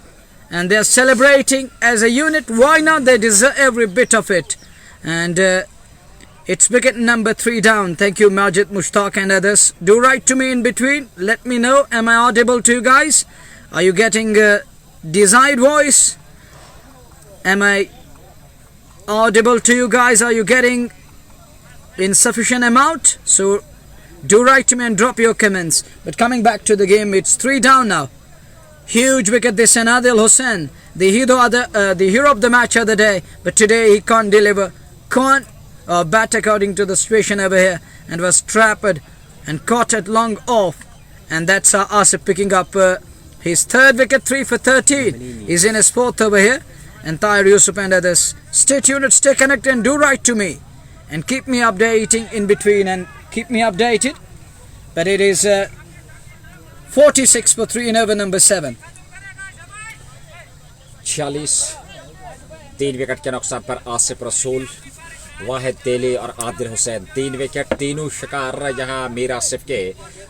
and they're celebrating as a unit. Why not? They deserve every bit of it. And it's wicket number 3 down. Thank you, Majid, Mushtaq and others. Do write to me in between. Let me know. Am I audible to you guys? Are you getting a desired voice? Am I audible to you guys? Are you getting insufficient amount? So do write to me and drop your comments. But coming back to the game, it's 3 down now. Huge wicket this, and Adil Hussain, the hero of the match other day, but today he can't deliver, can't bat according to the situation over here, and was trapped and caught at long off. And that's Asif picking up his 3rd wicket, 3 for 13. He's in his 4th over here. And Tahir Yusuf and others, stay tuned, stay connected, and do write to me and keep me updating in between and keep me updated. But it is 46 for 3 in over number 7. 46 3 wicket के नुकसान पर आसिफ रसूल, वाहिद तेली और Adil Hussain 3 wicket, तीनों शिकार यहाँ मीर आसिफ के,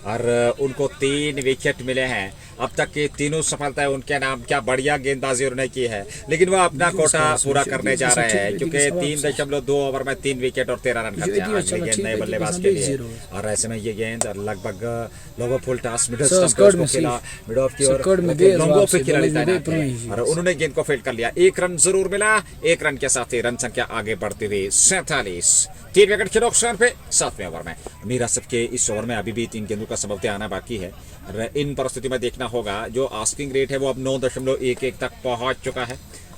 और उनको 3 विकेट मिले हैं अब तक की। तीनों सफलताएं उनके नाम। क्या बढ़िया गेंदबाजी उन्होंने की है, लेकिन वो अपना कोटा पूरा करने जा रहे हैं, क्योंकि 3.2 ओवर में 3 विकेट और 13 रन खर्चे हैं गेंद नए बल्लेबाज के लिए। और ऐसे में ये गेंद लगभग लोगो फुल टॉस मिड स्टंप को खेला, मिड ऑफ की ओर लंबों पे खिलाड़ी तैनात थे और उन्होंने गेंद को फील्ड कर लिया। 1 रन जरूर मिला, 1 रन के साथ ही रन संख्या आगे बढ़ती हुई 47। 3 विकेट के नुकसान पे 7वें ओवर में मीर आसिफ के इस ओवर में अभी भी 3 गेंदों का सबब आना बाकी है। इन परिस्थितियों में देखना होगा, जो आस्किंग रेट है वो अब 9.11 तक पहुंच चुका है।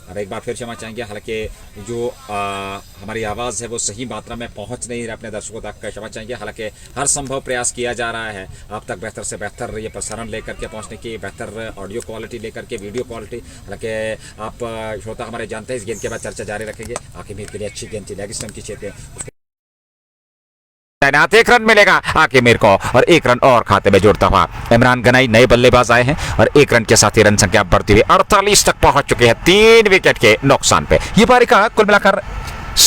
और एक बार फिर क्षमा चाहेंगे, हालांकि जो हमारी आवाज़ है वो सही मात्रा में पहुंच नहीं रहा अपने दर्शकों तक, क्षमा चाहेंगे। हालांकि हर संभव प्रयास किया जा रहा है आप तक बेहतर से बेहतर ये प्रसारण लेकर के पहुंचने की, बेहतर ऑडियो क्वालिटी लेकर के, वीडियो क्वालिटी। हालांकि आप श्रोता हमारे जानते हैं इस गेंद के बाद चर्चा जारी रखेंगे। आखिर मीर के लिए अच्छी गेंद थी, लेग स्टंप की छेद पे तैनात। 1 रन मिलेगा आके मीर को और 1 रन और खाते में जोड़ता हुआ इमरान गनाई नए बल्लेबाज आए हैं और 1 रन के साथ ही रन संख्या बढ़ती हुई 48 तक पहुंच चुके हैं 3 विकेट के नुकसान पे। ये पारी का कुल मिलाकर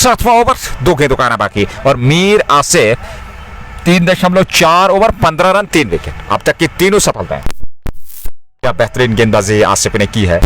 7वां ओवर, 2 गेंदों का आना बाकी और Mir Asif 3.4 over 15 run 3 wicket. अब तक की तीनों सफलताएं। क्या बेहतरीन गेंदबाजी आसिफ ने की है।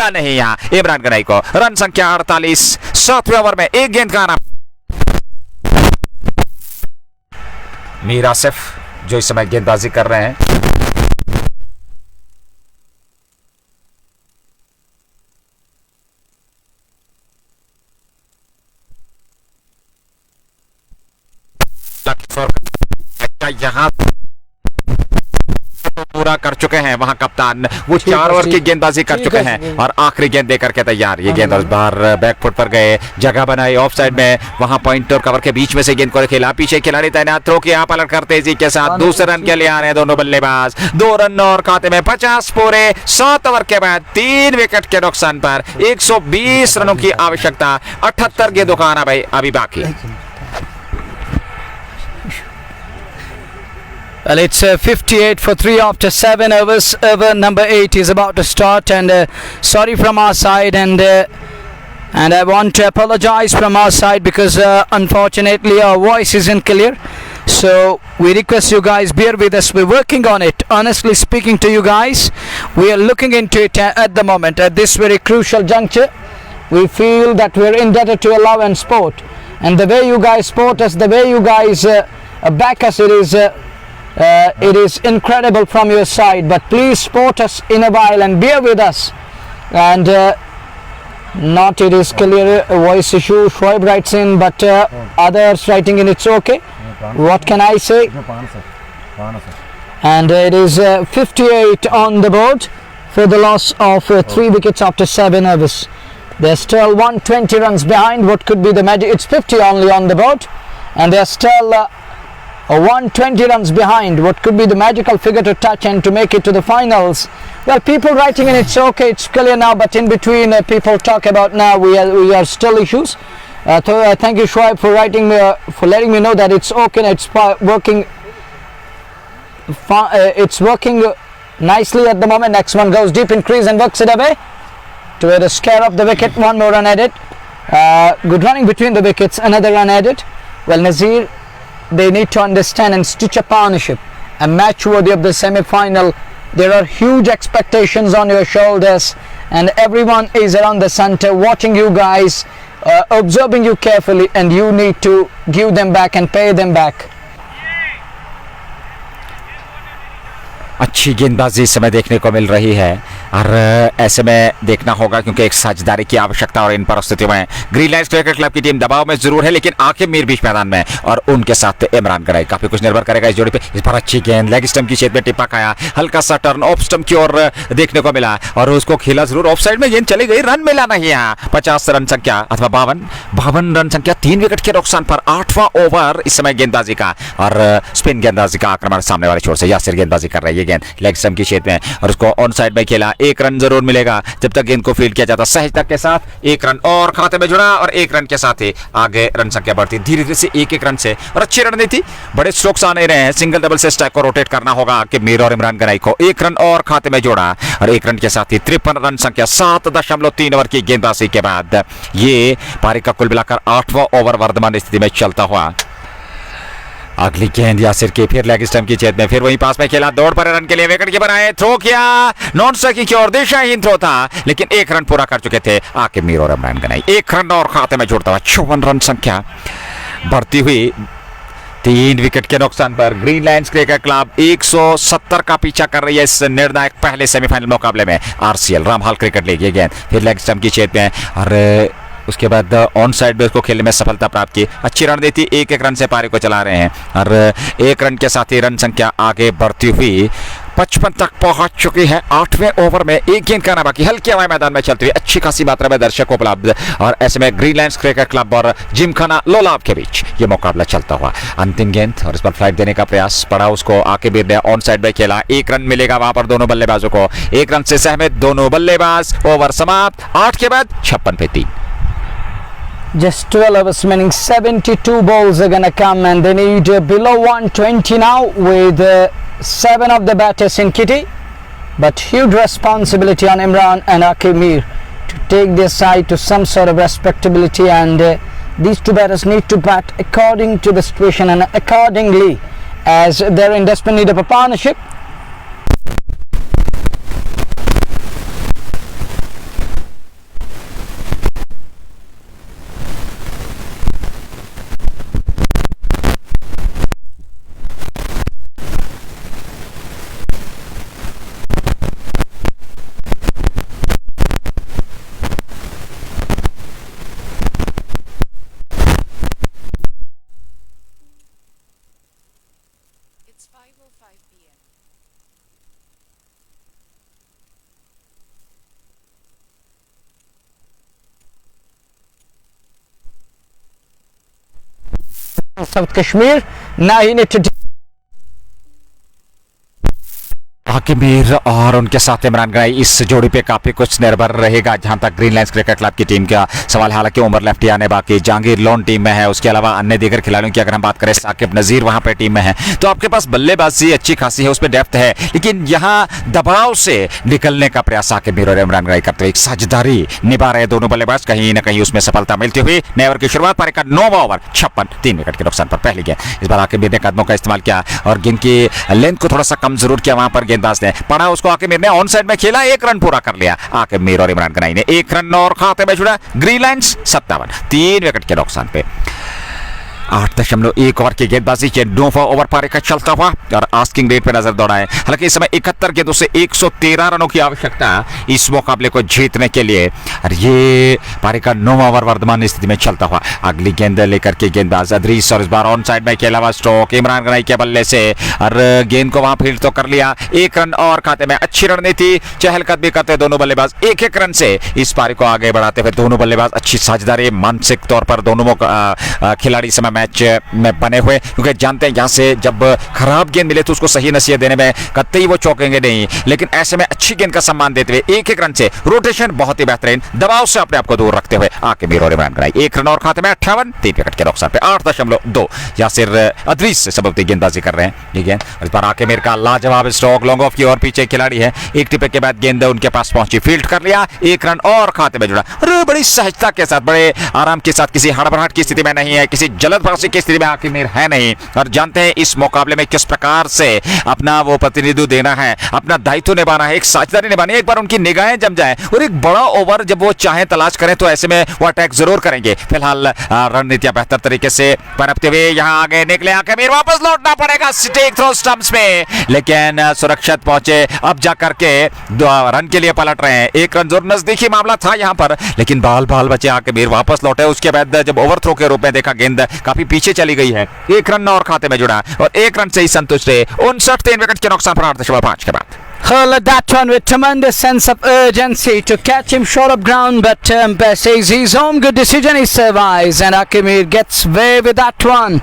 नहीं यहां इमरान गनाई को रन संख्या 48। 7वें ओवर में 1 गेंद का आना। मीर आसिफ जो इस समय गेंदबाजी कर रहे हैं, यहां पूरा कर चुके हैं वहां कप्तान, वो 4 ओवर की गेंदबाजी कर चुके हैं और आखिरी गेंद देकर के तैयार। ये गेंद बाहर बैकफुट पर गए, जगह बनाई ऑफ साइड में, वहां पॉइंट और कवर के बीच में से गेंद को खेला, पीछे खिलाड़ी तैनात, थ्रो किया पलट कर तेजी के साथ दूसरे रन के लिए आ रहे हैं दोनों बल्लेबाज। 2 रन और खाते में 50 पूरे। 7 ओवर के बाद 3 विकेट के नुकसान पर 120 रनों की आवश्यकता। 78 गेंदों का आना भाई अभी बाकी। Well, it's 58 for 3 after 7 overs. Over number 8 is about to start, and sorry from our side, and I want to apologize from our side because unfortunately our voice isn't clear. So we request you guys bear with us. We're working on it. Honestly speaking to you guys, we are looking into it at the moment. At this very crucial juncture, we feel that we're indebted to Love and Sport, and the way you guys support us, the way you guys back us, it is incredible from your side. But please support us in a while and bear with us. And not it is clear voice issue. Shoaib writes in, but others writing in it's okay. What can I say? And it is 58 on the board for the loss of 3 wickets after 7 overs. They're still 120 runs behind. What could be the magic? It's 50 only on the board, and they're still 120 runs behind. What could be the magical figure to touch and to make it to the finals? Well, people writing in, it's okay, it's clear now, but in between people talk about now we are still issues. So thank you, Shoaib, for writing me, for letting me know that it's okay, it's working. It's working nicely at the moment. Next one goes deep in crease and works it away to the scare of the wicket. One more run added. Good running between the wickets. Another run added. Well, Nazir, they need to understand and stitch a partnership, a match worthy of the semi-final. There are huge expectations on your shoulders, and everyone is around the center watching you guys, observing you carefully, and you need to give them back and pay them back. अच्छी गेंदबाजी इस समय देखने को मिल रही है और ऐसे में देखना होगा क्योंकि एक साझेदारी की आवश्यकता और इन परिस्थितियों में ग्रीनलैंड क्रिकेट क्लब की टीम दबाव में जरूर है, लेकिन आके मीर बीच मैदान में और उनके साथ इमरान गड़ाई काफी कुछ निर्भर करेगा इस जोड़ी पे। इस बार अच्छी गेंद लेग स्टंप की छेद में टिप्पा खाया, हल्का सा टर्न ऑफ स्टंप की ओर देखने को मिला और उसको खेला जरूर, ऑफ साइड में गेंद चली गई, रन मिला नहीं यहाँ। 50 रन संख्या अथवा 52 रन संख्या, 3 विकेट के नुकसान पर 8वां ओवर इस समय गेंदबाजी का और स्पिन गेंदबाजी का आक्रमण सामने वाले छोर से यासिर गेंदबाजी कर रही है। गेंद लेग स्टंप की छेद में और उसको ऑन साइड में खेला, 1 रन जरूर मिलेगा जब तक गेंद को फील्ड किया जाता। सहजता के साथ 1 रन और खाते में जुड़ा और 1 रन के साथ ही आगे रन संख्या बढ़ती धीरे धीरे से 1-1 रन से। और अच्छी रणनीति, बड़े स्ट्रोक्स आ नहीं रहे हैं, सिंगल डबल से स्ट्राइक को रोटेट करना होगा कि मीर और इमरान गनाई को। 1 रन और खाते में जोड़ा और 1 रन के साथ ही 53 रन संख्या। 7.3 ओवर की गेंदबाजी के बाद ये पारी का कुल मिलाकर 8वां ओवर वर्तमान स्थिति में चलता हुआ। अगली गेंद यासिर की, फिर लेग स्टंप की छेद में, फिर वहीं पास में खेला, दौड़ पर रन के लिए विकेट कीपर आए, थ्रो किया, नॉन स्ट्राइकिंग की ओर दिशाहीन थ्रो था, लेकिन 1 रन पूरा कर चुके थे आके मीर और इमरान गनाई। 1 रन और खाते में जोड़ता हुआ 54 रन संख्या बढ़ती हुई। 3 विकेट के नुकसान पर ग्रीनलैंड क्रिकेट क्लब 170 का पीछा कर रही है इस निर्णायक पहले सेमीफाइनल मुकाबले में आरसीएल रामहाल क्रिकेट लीग। ये गेंद फिर लेग स्टंप की छेद में और उसके बाद ऑन साइड में उसको खेलने में सफलता प्राप्त की। अच्छी रणनीति, 1-1 रन से पारी को चला रहे हैं और 1 रन के साथ ही रन संख्या आगे बढ़ती हुई 55 तक पहुंच चुकी है। 8वें ओवर में 1 गेंद करना बाकी, हल्के हवाई मैदान में चलती हुई अच्छी खासी मात्रा में दर्शक उपलब्ध और ऐसे में ग्रीनलैंड क्रिकेट क्लब और जिमखाना लोलाब के बीच ये मुकाबला चलता हुआ। अंतिम गेंद और इस पर फ्लाइट देने का प्रयास पड़ा, उसको आके बीर ने ऑन साइड में खेला, 1 रन मिलेगा वहां पर दोनों बल्लेबाजों को। 1 रन से सहमत दोनों बल्लेबाज, ओवर समाप्त। 8 के बाद 56 पे 3। Just 12 overs remaining, 72 balls are gonna come and they need below 120 now with 7 of the batters in kitty, but huge responsibility on Imran and Aqib Mir to take their side to some sort of respectability, and these two batters need to bat according to the situation and accordingly as they're in desperate need of a partnership. It's 5:05 p.m. South Kashmir, now he need to Aqib Mir और उनके साथ इमरान गनाई, इस जोड़ी पे काफी कुछ निर्भर रहेगा जहां तक ग्रीनलैंड क्रिकेट क्लब की टीम का सवाल। हालांकि उमर लेफ्टी आने बाकी, जहांगीर लोन टीम में है, उसके अलावा अन्य दीगर खिलाड़ियों की अगर हम बात करें, साकिब नजीर वहां पे टीम में है, तो आपके पास बल्लेबाजी अच्छी खासी है, उसमें डेप्थ है, लेकिन यहाँ दबाव से निकलने का प्रयास आकिब मीर और इमरान गनाई करते हुए एक साझेदारी निभा रहे दोनों बल्लेबाज, कहीं ना कहीं उसमें सफलता मिलती हुई। नए ओवर की शुरुआत, पारी का 9वां ओवर, 56, 3 विकेट के नुकसान पर पहली गेंद। इस बार आकिब मीर ने कदमों का इस्तेमाल किया और गेंद की लेंथ को थोड़ा सा कम जरूर किया वहां पर गेंदबाज ने, पड़ा उसको आकिब मीर ने ऑन साइड में खेला, 1 रन पूरा कर लिया आकिब मीर और इमरान गनाई ने। 1 रन और खाते में जुड़ा ग्रीनलैंड 57, 3 विकेट के नुकसान पे। 8.1 ओवर की गेंदबाजी के 9वां ओवर पारी का चलता हुआ और आस्किंग रेट पे नजर दौड़ाए। हालांकि इस समय 71 गेंदों से 113 रनों की आवश्यकता इस मुकाबले को जीतने के लिए और ये पारी का 9वां ओवर वर्तमान स्थिति में चलता हुआ। अगली गेंद लेकर के गेंदबाज अदरीस और इस बार ऑन साइड में खेला हुआ स्ट्रोक इमरान गनाई के बल्ले से और गेंद को वहां फील्ड तो कर लिया। 1 रन और खाते में, अच्छी रणनीति, चहलकदमी करते दोनों बल्लेबाज, 1-1 रन से इस पारी को आगे बढ़ाते हुए दोनों बल्लेबाज। अच्छी साझेदारी, मानसिक तौर पर दोनों खिलाड़ी समय मैच में बने हुए, क्योंकि जानते हैं यहाँ से जब खराब गेंद मिले तो उसको सही नसीहत देने में कतई वो चौंकेंगे नहीं, लेकिन ऐसे में अच्छी गेंद का सम्मान देते हुए एक रन से रोटेशन बहुत ही बेहतरीन, दबाव से अपने आप को दूर रखते हुए आके मीर और इमरान कराई। 1 रन और खाते में 58, 3 विकेट के नुकसान पे 8.2। यासिर अदरीस से सबकती गेंदबाजी कर रहे हैं ये गेंद। इस बार आके मीर का लाजवाब स्ट्रोक, लॉन्ग ऑफ की और पीछे खिलाड़ी है, एक टिपे के बाद गेंद उनके पास पहुंची, फील्ड कर लिया, 1 रन और खाते में जुड़ा। और बड़ी सहजता के साथ, बड़े आराम के साथ, किसी हड़बड़ाहट की स्थिति में नहीं है, किसी जल्दबाजी की स्थिति में आके मीर है नहीं, और जानते हैं इस मुकाबले में किस प्रकार से अपना वो प्रतिनिधित्व देना है, अपना दायित्व निभाना है, एक साझेदारी निभानी है। एक बार उनकी निगाहें जम जाए और एक बड़ा ओवर जब वो चाहे तलाश करें तो ऐसे में वो अटैक जरूर करेंगे। फिलहाल रणनीतियां बेहतर तरीके से पनपते हुए यहाँ आगे निकले, आके मीर वापस लौटना पड़ेगा स्टेक थ्रो स्टंप्स में, लेकिन सुरक्षित पहुंचे, अब जाकर के रन के लिए पलट रहे हैं। 1 रन जरूर नजदीकी मामला था यहाँ पर, लेकिन बाल बचे, आके मीर वापस लौटे। उसके बाद जब ओवर थ्रो के रूप में देखा, गेंद काफी पीछे चली गई है, 1 रन और खाते में जुड़ा और 1 रन से ही संतुष्ट है। 59, 3 विकेट के नुकसान पर 8.5 के बाद। Hurled that one with tremendous sense of urgency to catch him short of ground, but umpire says he's home. Good decision, he survives, and Akimir gets away with that one.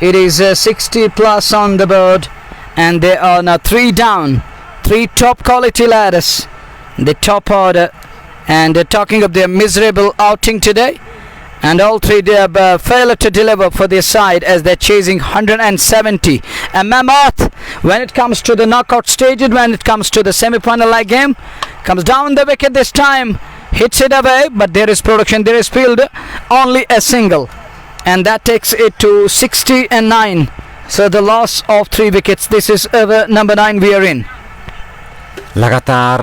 It is 60 plus on the board, and they are now 3 down. 3 top quality ladders, the top order, and talking of their miserable outing today. And all 3 fail to deliver for their side as they're chasing 170. And Mammoth, when it comes to the knockout stages, when it comes to the semi-final like game, comes down the wicket this time, hits it away, but there is production, there is field, only a single. And that takes it to 60-9. So the loss of 3 wickets. This is over number 9 we are in. लगातार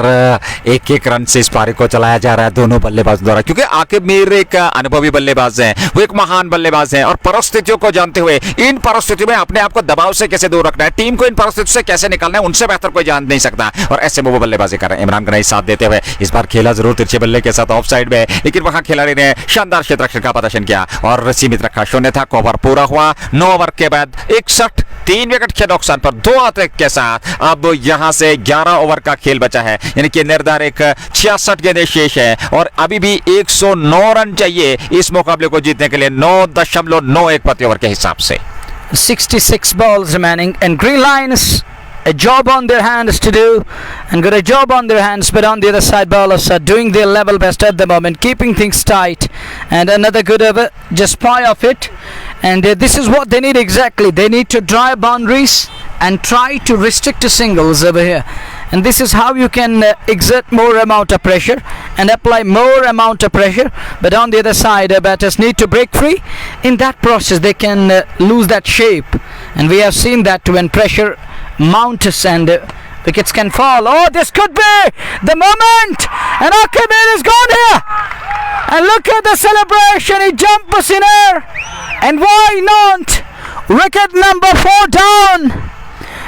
एक run से इस पारी को चलाया जा रहा है दोनों बल्लेबाजों द्वारा, क्योंकि आकिब मीर एक अनुभवी बल्लेबाज हैं, वो एक महान बल्लेबाज हैं और परिस्थितियों को जानते हुए इन परिस्थितियों में अपने आप को दबाव से कैसे दूर रखना है, टीम को इन परिस्थितियों से कैसे निकालना है, उनसे बेहतर कोई जान नहीं सकता, और ऐसे में वो बल्लेबाजी कर रहे हैं। इमरान गनाई साथ देते हुए इस बार खेला जरूर तिरछे बल्ले के साथ ऑफ साइड में, लेकिन वहां खिलाड़ी ने शानदार क्षेत्ररक्षण का प्रदर्शन किया और सीमित रखा, शून्य था। ओवर पूरा हुआ, 9 ओवर के बाद 61, 3 विकेट के नुकसान पर 2 अतिरिक्त के साथ अब यहां से 11 ओवर का खेल बचा है, यानी कि निर्धारित 66 गेंदें शेष है और अभी भी 109 रन चाहिए इस मुकाबले को जीतने के लिए 9.91 प्रति ओवर के हिसाब से। 66 balls remaining, and Green Lions a job on their hands to do, and got a job on their hands, but on the other side bowlers are doing their level best at the moment, keeping things tight, and another good over, just spy of it, and this is what they need exactly. They need to drive boundaries and try to restrict to singles over here, and this is how you can exert more amount of pressure and apply more amount of pressure. But on the other side, batters need to break free. In that process they can lose that shape, and we have seen that when pressure mounts and wickets can fall. Oh, this could be the moment, and Akimir is gone here, and look at the celebration. He jumps in air, and why not wicket number 4 down.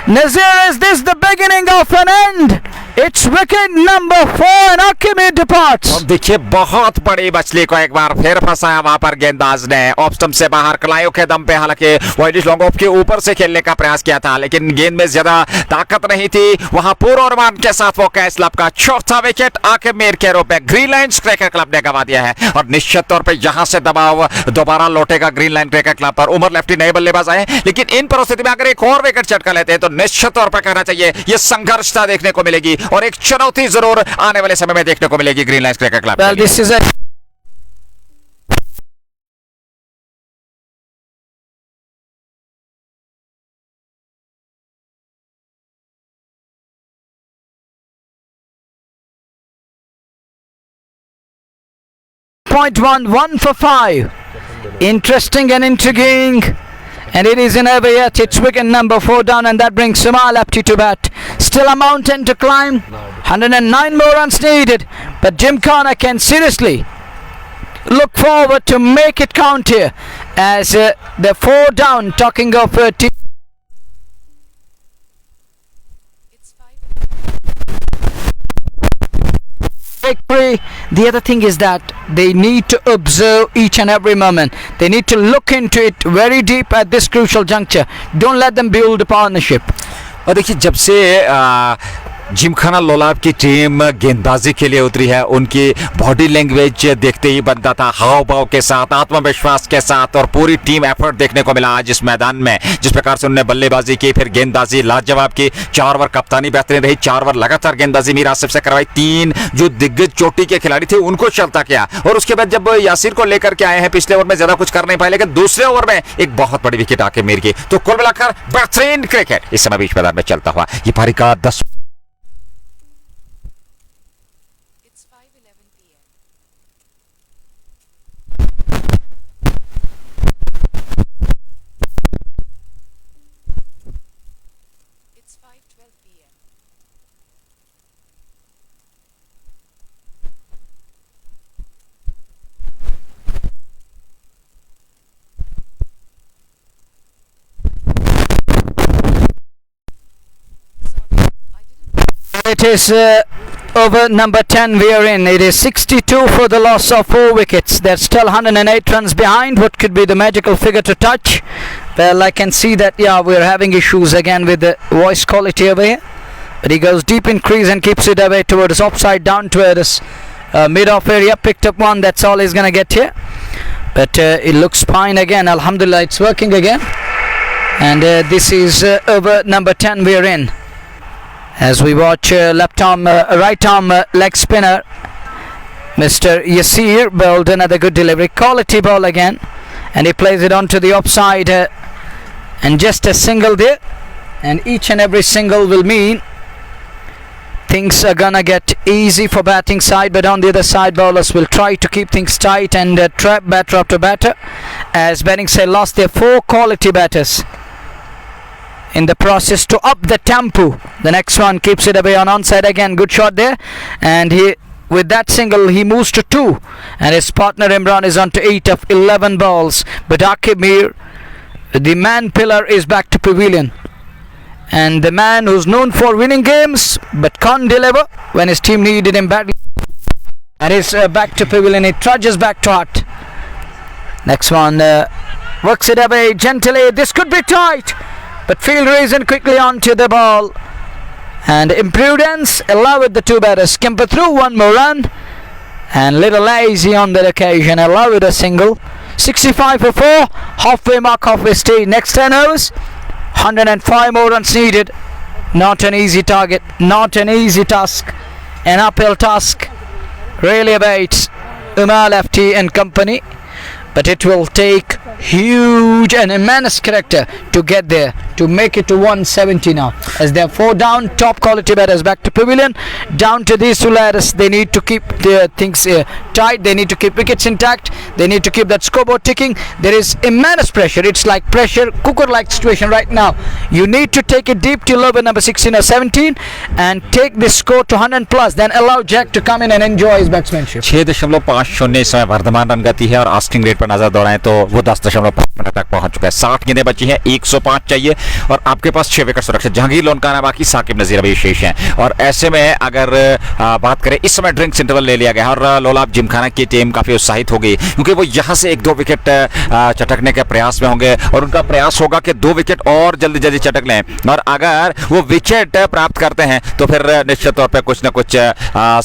Nazir, is this the beginning of an end? It's wicket number 4 and Akimir departs. अब देखिए बहुत बड़ी मछली को एक बार फिर फंसाया वहां पर गेंदबाज ने, ऑफ स्टंप से बाहर कलाइयों के दम पे, हालांकि वाइडिश लॉन्ग ऑफ के ऊपर से खेलने का प्रयास किया था, लेकिन गेंद में ज्यादा ताकत नहीं थी। वहां पूर्वानुमान के साथ वो कैच क्लब का 4था विकेट आकिब के रूप में ग्रीन लाइन्स क्रिकेट क्लब ने गंवा दिया है, और निश्चित तौर पर यहां से दबाव दोबारा लौटेगा ग्रीन लाइन क्रिकेट क्लब पर। उमर लेफ्टी नए बल्लेबाज आए, लेकिन इन परिस्थिति में अगर एक और विकेट चटका लेते हैं तो निश्चित तौर पर कहना चाहिए ये संघर्षता देखने को मिलेगी और एक चुनौती जरूर आने वाले समय में देखने को मिलेगी green lines cricket club. Well, this is a .11 for 5. Interesting and intriguing. And it is in over yet. It's wicket number 4 down, and that brings Sumal Apti to bat. Still a mountain to climb. 109 more runs needed. But Jim Connor can seriously look forward to make it count here. As the 4 down, talking of It's 5. victory. The other thing is that they need to observe each and every moment. They need to look into it very deep at this crucial juncture. Don't let them build a partnership. और देखिए जब से जिमखाना लोलाब की team गेंदबाजी के लिए उतरी है। उनकी बॉडी लैंग्वेज देखते ही बनता था, हाव भाव के साथ, आत्मविश्वास के साथ, और पूरी टीम एफर्ट देखने को मिला आज इस मैदान में। जिस प्रकार से उन्होंने बल्लेबाजी की, फिर गेंदबाजी लाजवाब की, 4 ओवर कप्तानी बेहतरीन रही, 4 ओवर लगातार गेंदबाजी मीर आसिफ से करवाई, 3 जो दिग्गज चोटी के खिलाड़ी थे उनको चलता किया, और उसके बाद जब यासिर को लेकर के आए हैं, पिछले ओवर में ज्यादा कुछ कर नहीं पाए, लेकिन दूसरे ओवर में एक बहुत बड़ी विकेट आके मीर की। तो कुल मिलाकर बेहतरीन क्रिकेट इस समय बीच मैदान में चलता हुआ ये पारी का 10 It's 5:11 p.m. It's 5:12 p.m. Sorry, I didn't. It is over number 10 we are in. It is 62 for the loss of 4 wickets. They're still 108 runs behind. What could be the magical figure to touch? Well, I can see that, yeah, we're having issues again with the voice quality over here. But he goes deep in crease and keeps it away towards upside down towards mid-off area. Picked up one, that's all he's going to get here. But it looks fine again. Alhamdulillah, it's working again. And this is over number 10 we are in. As we watch right arm leg spinner Mr. Yasir bowled another good delivery, quality ball again, and he plays it onto the offside, and just a single there, and each and every single will mean things are gonna get easy for batting side, but on the other side bowlers will try to keep things tight and trap batter after batter, as batting side lost their 4 quality batters in the process to up the tempo. The next one keeps it away on onside again, good shot there, and he, with that single, he moves to 2, and his partner Imran is on to 8 of 11 balls. But Aqib Mir, the man pillar, is back to pavilion, and the man who's known for winning games but can't deliver when his team needed him badly, and is back to pavilion. He trudges back to Hut. Next one works it away gently. This could be tight, but field reason quickly onto the ball, and imprudence allowed the 2 batters skimper through 1 more run, and little lazy on that occasion, allowed a single. 65 for 4, halfway mark of his team. Next 10 overs, 105 more runs needed. Not an easy target, not an easy task, an uphill task really awaits Umar Lefty and company, but it will take huge and immense character to get there, to make it to 170 now, as they are 4 down. Top quality batters back to pavilion. Down to these 2 ladders, they need to keep their things tight, they need to keep wickets intact, they need to keep that scoreboard ticking. There is immense pressure, it's like pressure cooker like situation right now. You need to take it deep till over number 16 or 17 and take this score to 100 plus, then allow Jack to come in and enjoy his batsmanship. 6.50 इस समय Varthaman run गति है, और asking rate पर नजर दौड़ाएं तो वो 10.5 minute तक पहुंच चुका है। 60 गेंदें बची हैं, 105 चाहिए, और आपके पास 6 विकेट सुरक्षित। जहांगीर लोनकाना बाकी, साकिब नजीर अभी शेष हैं, और ऐसे में अगर बात करें, इस समय ड्रिंक्स इंटरवल ले लिया गया, और लोलाब जिमखाना की टीम काफी उत्साहित हो गई, क्योंकि वो यहां से 1-2 विकेट चटकने के प्रयास में होंगे, और उनका प्रयास होगा कि 2 विकेट और जल्दी जल्दी चटक लें, और अगर वो विकेट प्राप्त करते हैं तो फिर निश्चित तौर पर कुछ ना कुछ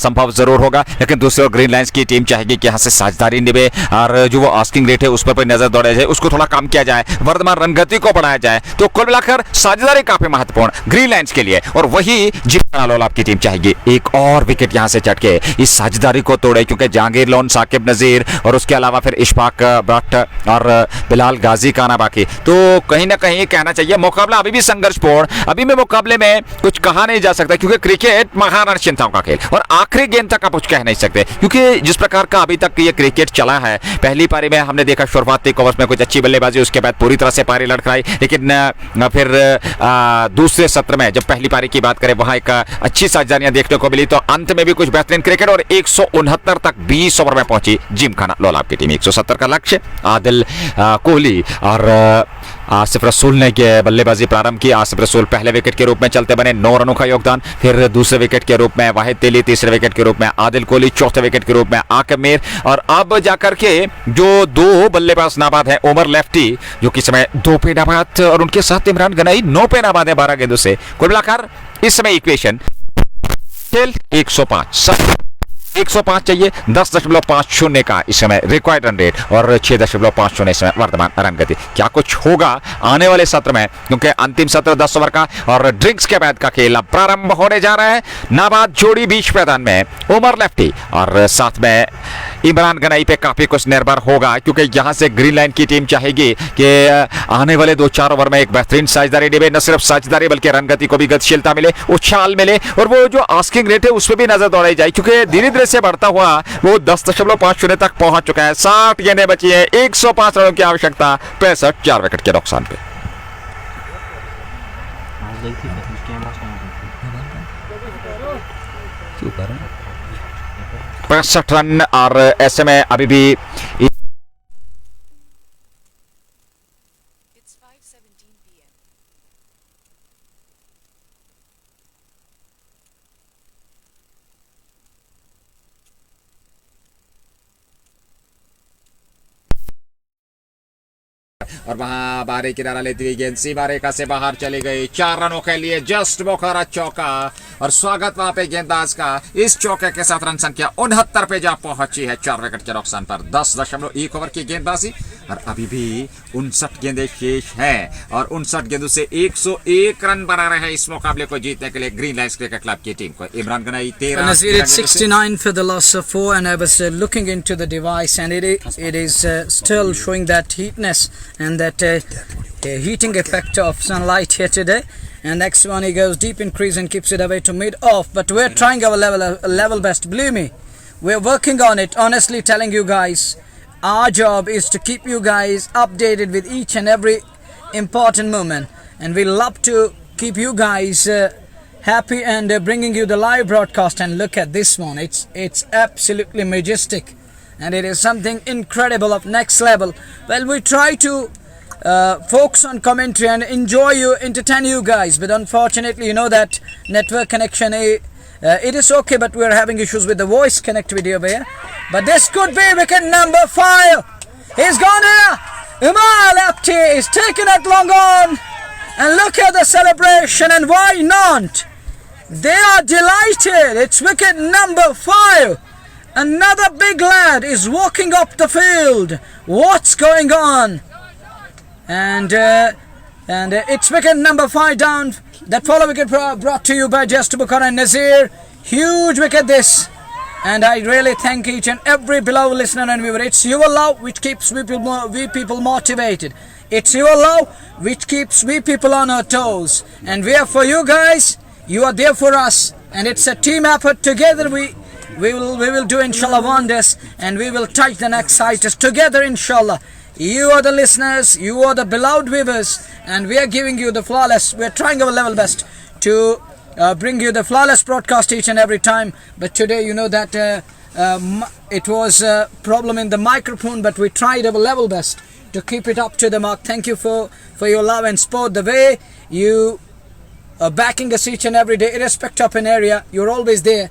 संभव जरूर होगा। लेकिन दूसरी ओर ग्रीन लाइंस की टीम चाहेगी कि यहाँ से साझेदारी निभे, और जो वो आस्किंग रेट है उस पर नजर दौड़ाया जाए, उसको थोड़ा कम किया जाए, वर्धमान रनगति को बढ़ाया जाए। तो कुल मिलाकर साझेदारी काफी महत्वपूर्ण ग्रीन लाइंस के लिए, और वही जिमखाना लोलाब की टीम चाहेगी एक और विकेट यहां से चटके इस साझेदारी को तोड़े, क्योंकि जहांगीर लोन, साकिब नजीर, और उसके अलावा फिर इशफाक भट्ट और बिलाल गाजी का आना बाकी। तो कहीं ना कहीं कहना चाहिए मुकाबला अभी भी संघर्षपूर्ण, अभी भी मुकाबले में कुछ कहा नहीं जा सकता, क्योंकि क्रिकेट महान चिंताओं का खेल, और आखिरी गेंद तक आप कुछ कह नहीं सकते, क्योंकि जिस प्रकार का अभी तक ये क्रिकेट चला है, पहली पारी में हमने देखा शुरुआती ओवर्स में कुछ अच्छी बल्लेबाजी, उसके बाद पूरी तरह से पारी लड़खड़ाई, लेकिन फिर दूसरे सत्र में जब पहली पारी की बात करें, वहां एक अच्छी साझेदारियां देखने को मिली, तो अंत में भी कुछ बेहतरीन क्रिकेट, और 169 तक 20 ओवर में पहुंची जिमखाना लोलाब की टीम। 170 का लक्ष्य। आदिल कोहली और आसिफ रसूल ने बल्लेबाजी प्रारंभ की। आसिफ रसूल पहले विकेट के रूप में चलते बने, 9 रनों का योगदान, फिर दूसरे विकेट के रूप में वाहिद तेली, तीसरे विकेट के रूप में आदिल कोहली, चौथे विकेट के रूप में आकिब मीर, और अब जाकर के जो 2 बल्लेबाज नाबाद हैं, उमर लेफ्टी जो कि समय 2 पे नाबाद, और उनके साथ इमरान गनाई 9 पे नाबाद है 12 गेंदों से। कुल मिलाकर इस समय इक्वेशन खेल 105 105 चाहिए, 10.50 का इस समय रिक्वायर्ड रन रेट और 6.50 इस समय वर्तमान रन गति। क्या कुछ होगा आने वाले सत्र में, क्योंकि अंतिम सत्र 10 ओवर का और ड्रिंक्स के बाद का खेल अब प्रारंभ होने जा रहा है। नाबाद जोड़ी बीच मैदान में उमर लेफ्टी और साथ में इमरान गनाई पे काफी कुछ निर्भर होगा, क्योंकि यहां से ग्रीन लाइन की टीम चाहेगी कि आने वाले 2-4 ओवर में एक बेहतरीन साझेदारी निभे, न सिर्फ साझेदारी बल्कि रन गति को भी गतिशीलता मिले, उछाल मिले और वो जो आस्किंग रेट है उस पर भी नजर दौड़ाई जाए, क्योंकि धीरे धीरे से बढ़ता हुआ वो 10.50 तक पहुंच चुका है। 60 गेंदें बची है, 105 रनों की आवश्यकता, 65 4 विकेट के नुकसान पे। 65 रन और ऐसे में अभी भी It's 5:17 p.m. और वहां बारे किनारा लेती हुई गेंद सीमा रेखा से बाहर चली गई। 4 रनों के लिए जस्ट बुखारा चौका और स्वागत वहां पे गेंदबाज का इस चौके के साथ रन संख्या 69 पे जा पहुंची है 4 विकेट के नुकसान पर। 10.1 ओवर की गेंदबाजी और अभी भी 59 गेंदें शेष हैं और 59 गेंदों से 101 रन बना रहे हैं इस मुकाबले को जीतने के लिए ग्रीन लाइन्स क्रिकेट क्लब की टीम को। Imran Ganai 13 Nazir, it's 69 for the loss of 4, and I was looking into the device, and it is still showing that heatness and that heating effect of sunlight here today. And next one, he goes deep in crease and keeps it away to mid off. But we're trying our level best. Believe me, we're working on it. Honestly, telling you guys, our job is to keep you guys updated with each and every important moment, and we love to keep you guys happy and bringing you the live broadcast. And look at this one, it's absolutely majestic and it is something incredible of next level. Well, we try to focus on commentary and enjoy you, entertain you guys, but unfortunately you know that network connection it is okay, but we are having issues with the voice connectivity over here. But this could be wicket number 5. He's gone here. Umar Lefty is taking it long on, and look at the celebration, and why not? They are delighted. It's wicket number 5. Another big lad is walking up the field. What's going on? And it's wicket number 5 down. That follow wicket brought to you by Just Bukhara and Nazir. Huge wicket this. And I really thank each and every beloved listener and viewer. It's your love which keeps we people motivated. It's your love which keeps we people on our toes. And we are for you guys. You are there for us. And it's a team effort. Together we will do inshallah wonders. And we will touch the next heights together inshallah. You are the listeners. You are the beloved viewers. And we are giving you the flawless. We are trying our level best to bring you the flawless broadcast each and every time. But today you know that it was a problem in the microphone, but we tried our level best to keep it up to the mark. Thank you for your love and support. The way you are backing us each and every day, irrespective of an area, you're always there.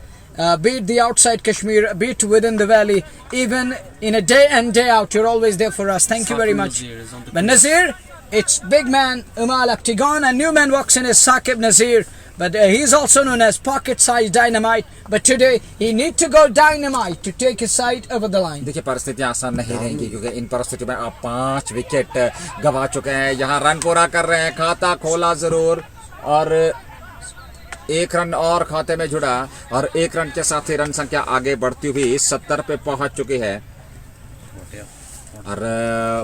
Be it the outside Kashmir, be it within the valley, even in a day and day out, you're always there for us. Thank you very much. But Nazir, it's big man Umar Lefty gone, and new man walks in as Saqib Nazir. But he's also known as pocket-sized dynamite. But today he need to go dynamite to take his side over the line. देखिए परिस्थितियां आसान नहीं रहेंगी, क्योंकि इन परिस्थितियों में आप 5 wicket गंवा चुके हैं। यहाँ रन पूरा कर रहे हैं, खाता खोला जरूर और 1 रन और खाते में जुड़ा और 1 रन के साथ ही रन संख्या आगे बढ़ती हुई 70 पे पहुंच चुकी है और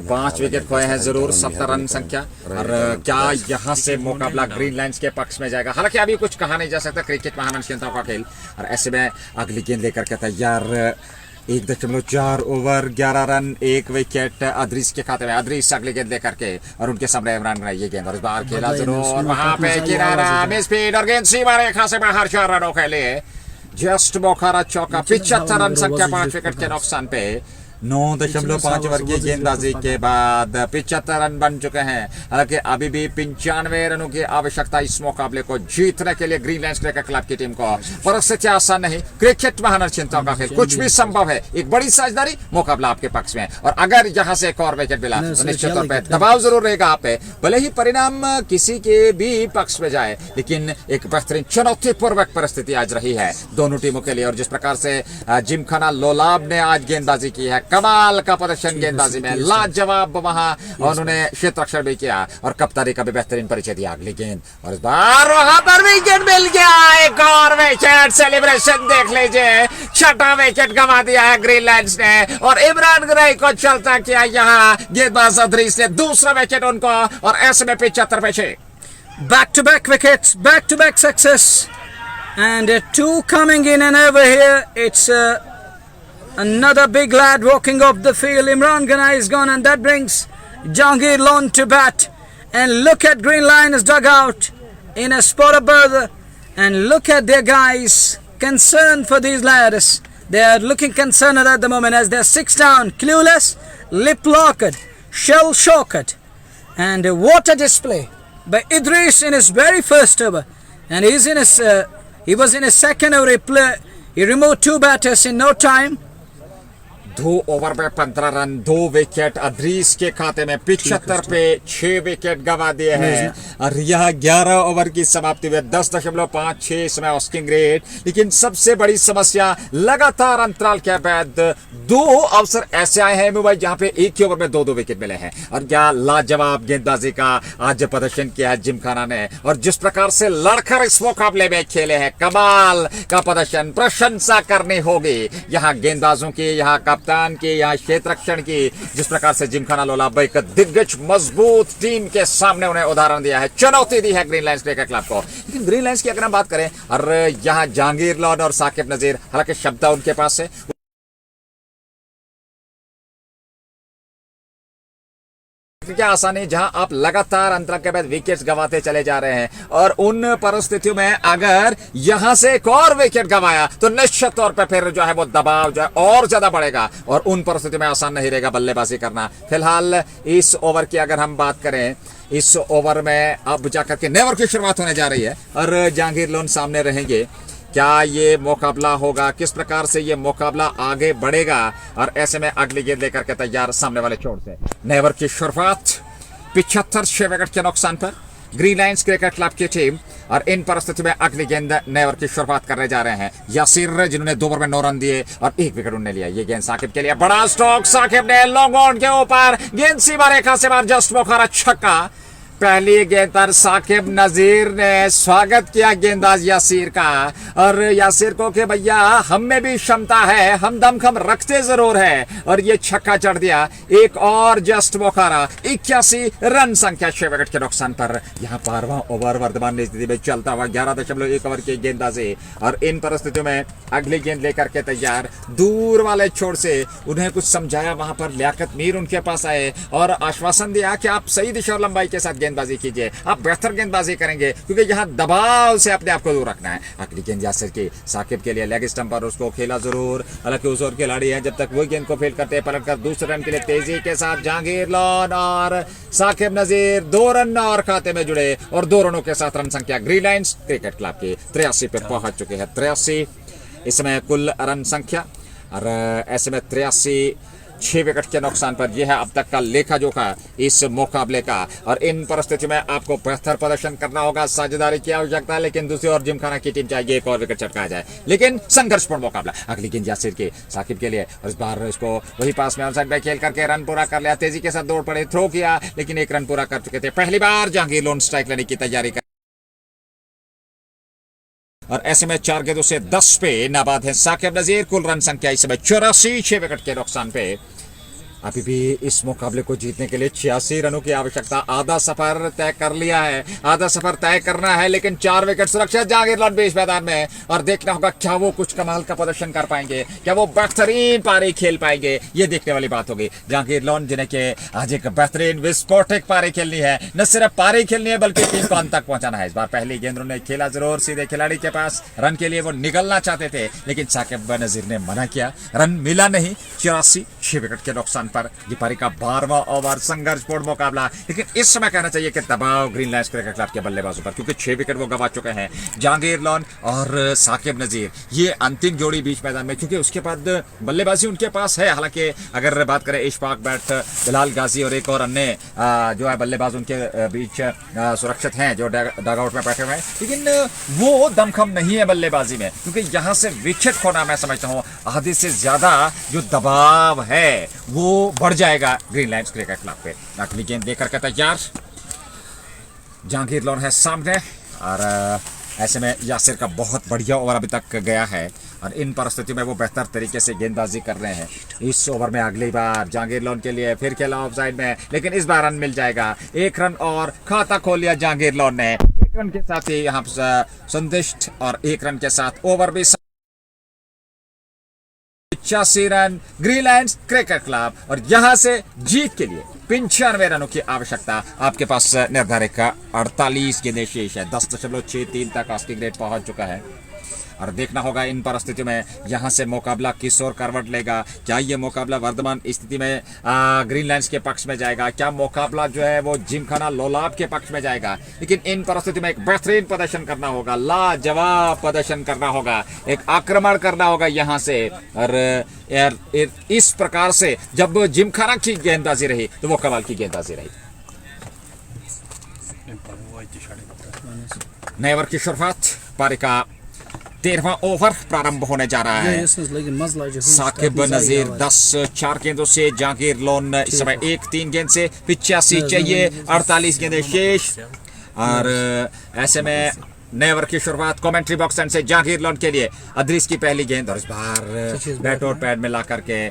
5 विकेट खोए हैं जरूर, 70 रन संख्या। और क्या यहां से मुकाबला ग्रीन लाइन्स के पक्ष में जाएगा? हालांकि अभी कुछ कहा नहीं जा सकता, क्रिकेट महामनस्कियताओं का खेल। और ऐसे में अगली गेंद लेकर के तैयार 1.4 ओवर 11 रन 1 विकेट अदरीस के खाते में। अदरीस अगली गेंद लेकर के और उनके सामने इमरान गनाई ये गेंद और इस बार खेला जरूर, वहां पे किनारा मिस स्पीड और गेंद सीमा रेखा से बाहर 4 रनों के लिए जस्ट बुखारा चौका। 75 रन संख्या 5 विकेट के नुकसान पे 9.5 ओवर की गेंदबाजी के बाद 75 रन बन चुके हैं। हालांकि अभी भी 95 रनों की आवश्यकता इस मुकाबले को जीतने के लिए ग्रीनलैंड क्रिकेट क्लब की टीम को। परिस्थितियां आसान नहीं, क्रिकेट महान चिंताओं का खेल, कुछ भी संभव है। एक बड़ी साझेदारी, मुकाबला आपके पक्ष में, और अगर यहां से एक और विकेट मिला तो निश्चित तौर पर दबाव जरूर रहेगा आप पे, भले ही परिणाम किसी के भी पक्ष में जाए, लेकिन एक बेहतरीन चुनौतीपूर्वक परिस्थिति आज रही है दोनों टीमों के लिए। और जिस प्रकार से जिमखाना लोलाब ने आज गेंदबाजी की है, कमाल का प्रदर्शन गेंदबाजी में, लाजवाब वहां उन्होंने क्षेत्र रक्षण भी किया और कप्तानी का भी बेहतरीन परिचय दिया। अगली गेंद और इस बार वहां पर विकेट मिल गया, एक और विकेट, सेलिब्रेशन देख लीजिए, छठा विकेट गंवा दिया है ग्रीनलैंड ने और इमरान ग्राई को चलता किया यहाँ गेंदबाज अदरीस ने दूसरा विकेट उनको, और ऐसे में 75 पे 6। Back to back wickets, back to back success, and two coming in and over here. It's another big lad walking off the field. Imran Ganai is gone, and that brings Jahangir Lon to bat. And look at Green Lion's dugout in a spot of bertha, and look at their guys concerned for these lads. They are looking concerned at the moment as they're 6 down, clueless, lip-locked, shell-shocked, and what a display by Idris in his very first over, and he was in his second over. He removed 2 batters in no time. 2 over में 15 run, 2 wicket Adris के खाते में, 75 पे 6 wicket गंवा दिए हैं। और यह 11 ओवर की समाप्ति में 10.56 समय ऑस्किंग रेट। लेकिन सबसे बड़ी समस्या, लगातार अंतराल के बाद 2 अवसर ऐसे आए हैं मुंबई जहां पे एक ही ओवर में 2-2 विकेट मिले हैं। और क्या लाजवाब गेंदबाजी का आज प्रदर्शन किया है जिमखाना ने, और जिस प्रकार से लड़कर इस मुकाबले में खेले हैं, कमाल का प्रदर्शन, प्रशंसा करनी होगी यहाँ गेंदबाजों की, यहाँ कप्तान की, यहाँ क्षेत्र रक्षण की। जिस प्रकार से जिमखाना लोलाब एक दिग्गज मजबूत टीम के सामने उन्हें उदाहरण दिया है, चुनौती दी है ग्रीनलैंड क्रिकेट क्लब को। लेकिन ग्रीनलैंड की अगर हम बात करें, और यहाँ जहांगीर लॉन और साकिब नजीर, हालांकि शब्द उनके पास है, क्या आसानी जहां आप लगातार अंतराल के बाद विकेट्स गंवाते चले जा रहे हैं, और उन परिस्थितियों में अगर यहां से एक और विकेट गंवाया तो निश्चित तौर पर फिर जो है वो दबाव जो है और ज्यादा बढ़ेगा, और उन परिस्थितियों में आसान नहीं रहेगा बल्लेबाजी करना। फिलहाल इस ओवर की अगर हम बात करें, इस ओवर में अब जाकर के नए ओवर की शुरुआत होने जा रही है और जहांगीर लोन सामने रहेंगे। क्या ये मुकाबला होगा, किस प्रकार से ये मुकाबला आगे बढ़ेगा, और ऐसे में अगली गेंद लेकर के तैयार सामने वाले छोर से। नए ओवर की शुरुआत 75 विकेट के नुकसान पर ग्रीनलैंड क्रिकेट क्लब की टीम, और इन परिस्थितियों में अगली गेंद नए ओवर की शुरुआत करने जा रहे हैं यासिर, जिन्होंने 2 ओवर में 9 रन दिए और 1 विकेट उन्होंने लिया। ये गेंद साकिब के लिए, बड़ा स्ट्रोक, साकिब ने लॉन्ग ऑन के ऊपर गेंद सीमा रेखा से बाहर, जस्ट बुखारा छक्का। पहली गेंद पर साकिब नजीर ने स्वागत किया गेंदबाज यासिर का, और यासिर को कि भैया हम में भी क्षमता है, हम दमखम रखते जरूर है, और ये छक्का चढ़ दिया। एक और जस्ट बोखारा, 81 रन संख्या 6 विकेट के नुकसान पर। यहाँ 12वां ओवर वर्तमान स्थिति में चलता हुआ 11.1 ओवर की गेंदबाजी, और इन परिस्थितियों में अगली गेंद लेकर के तैयार दूर वाले छोर से उन्हें कुछ समझाया, वहां पर लियाकत मीर उनके पास आए और आश्वासन दिया कि आप सही दिशा और लंबाई के साथ गेंदबाजी कीजिए, आप बेहतर गेंदबाजी करेंगे, क्योंकि यहां दबाव से अपने आप को दूर रखना है। अगली गेंद यासिर की, साकिब के लिए लेग स्टंप पर, उसको खेला जरूर, हालांकि उस ओर खिलाड़ी है, जब तक वो गेंद को फील करते पलट कर दूसरे रन के लिए तेजी के साथ जहांगीर लॉन और साकिब नजीर 2 रन और खाते में जुड़े, और 2 रनों के साथ रन संख्या ग्रीनलैंड क्रिकेट क्लब की 83 पे पहुंच चुके हैं। 83 इस समय कुल रन संख्या, और ऐसे में 83 6 विकेट के नुकसान पर। यह है अब तक का लेखा जोखा इस मुकाबले का, और इन परिस्थितियों में आपको बेहतर प्रदर्शन करना होगा, साझेदारी की आवश्यकता है, लेकिन दूसरी ओर जिमखाना की टीम चाहिए एक और विकेट चटकाया जाए, लेकिन संघर्षपूर्ण मुकाबला। अगली गेंद यासिर के, साकिब के लिए, और इस बार इसको वही पास में ऑनसाइड में खेल करके रन पूरा कर लिया, तेजी के साथ दौड़ पड़े, थ्रो किया, लेकिन 1 रन पूरा कर चुके थे। पहली बार जहांगीर लोन स्ट्राइक लेने की तैयारी कर, और ऐसे में 4 गेंदों से 10 पे नाबाद है साकिब नजीर। कुल रन संख्या इस समय 84, 6 विकेट के नुकसान पे। अभी भी इस मुकाबले को जीतने के लिए 86 रनों की आवश्यकता। आधा सफर तय कर लिया है, आधा सफर तय करना है, लेकिन 4 विकेट सुरक्षित जहांगीर लोन बीच मैदान में। और देखना होगा क्या वो कुछ कमाल का प्रदर्शन कर पाएंगे, क्या वो बेहतरीन पारी खेल पाएंगे, ये देखने वाली बात होगी। जहांगीर लोन जिन्हें के आज एक बेहतरीन विस्फोटक पारी खेलनी है, न सिर्फ पारी खेलनी है बल्कि टीम को अंत तक पहुंचाना है। इस बार पहली गेंद उन्होंने खेला जरूर सीधे खिलाड़ी के पास, रन के लिए वो निकलना चाहते थे, लेकिन साकिब नजीर ने मना किया, रन मिला नहीं। 84 6 विकेट के नुकसान पर ये पारी का 12वां ओवर, संघर्षपूर्ण मुकाबला। लेकिन इस समय कहना चाहिए कि दबाव ग्रीन लायंस क्रिकेट क्लब के बल्लेबाजों पर, क्योंकि 6 विकेट वो गवा चुके हैं। जहांगीर लोन और साकिब नजीर ये अंतिम जोड़ी बीच मैदान में, क्योंकि उसके बाद बल्लेबाजी उनके पास है। हालांकि अगर बात करें इशफाक बैट, बिलाल गाजी और एक और अन्य जो है बल्लेबाज उनके बीच सुरक्षित हैं जो डगआउट में बैठे हुए हैं, लेकिन वो दमखम नहीं है बल्लेबाजी में, क्योंकि यहां से विकेट खोना मैं समझता हूं आधे से ज्यादा जो दबाव है वो बढ़ जाएगा ग्रीन लायंस क्रिकेट क्लब पे। अगली गेंद देकर के तैयार, जहांगीर लोन है सामने, और ऐसे में यासिर का बहुत बढ़िया ओवर अभी तक गया है, और इन परिस्थितियों में वो बेहतर तरीके से गेंदबाजी कर रहे हैं। इस ओवर में अगली बार जहांगीर लोन के लिए फिर खेला ऑफ साइड में, लेकिन इस बार रन मिल जाएगा। 1 रन और खाता खोल लिया जहांगीर लोन ने। 1 रन के साथ ही यहाँ संतुष्ट, और 1 रन के साथ ओवर भी 85 run green lions cricket club, और यहां से जीत के लिए 95 रनों की आवश्यकता। आपके पास निर्धारित का 48 गेंदें शेष है, 10.63 तक आस्किंग रेट पहुंच चुका है। और देखना होगा इन परिस्थितियों में यहां से मुकाबला किस ओर करवट लेगा। क्या ये मुकाबला वर्तमान स्थिति में ग्रीन लायंस के पक्ष में जाएगा, क्या मुकाबला जो है वो जिमखाना लोलाब के पक्ष में जाएगा। लेकिन इन परिस्थितियों में एक बेहतरीन प्रदर्शन करना होगा, लाजवाब प्रदर्शन करना होगा, एक आक्रमण करना होगा यहां से। और इस प्रकार से जब जिमखाना की गेंदबाजी रही तो वो कमाल की गेंदबाजी रही। नए ओवर की शुरुआत, पारी का 13वां ओवर प्रारंभ होने जा रहा है। साकिब नजीर 10 गेंदों से, जहांगीर लोन इस समय 1 गेंद से, 85 चाहिए, 48 गेंदें शेष। और ऐसे में नए ओवर की शुरुआत कमेंट्री बॉक्स एंड से जहांगीर लोन के लिए अदरीस की पहली गेंद, और इस बार बैट और पैड में ला करके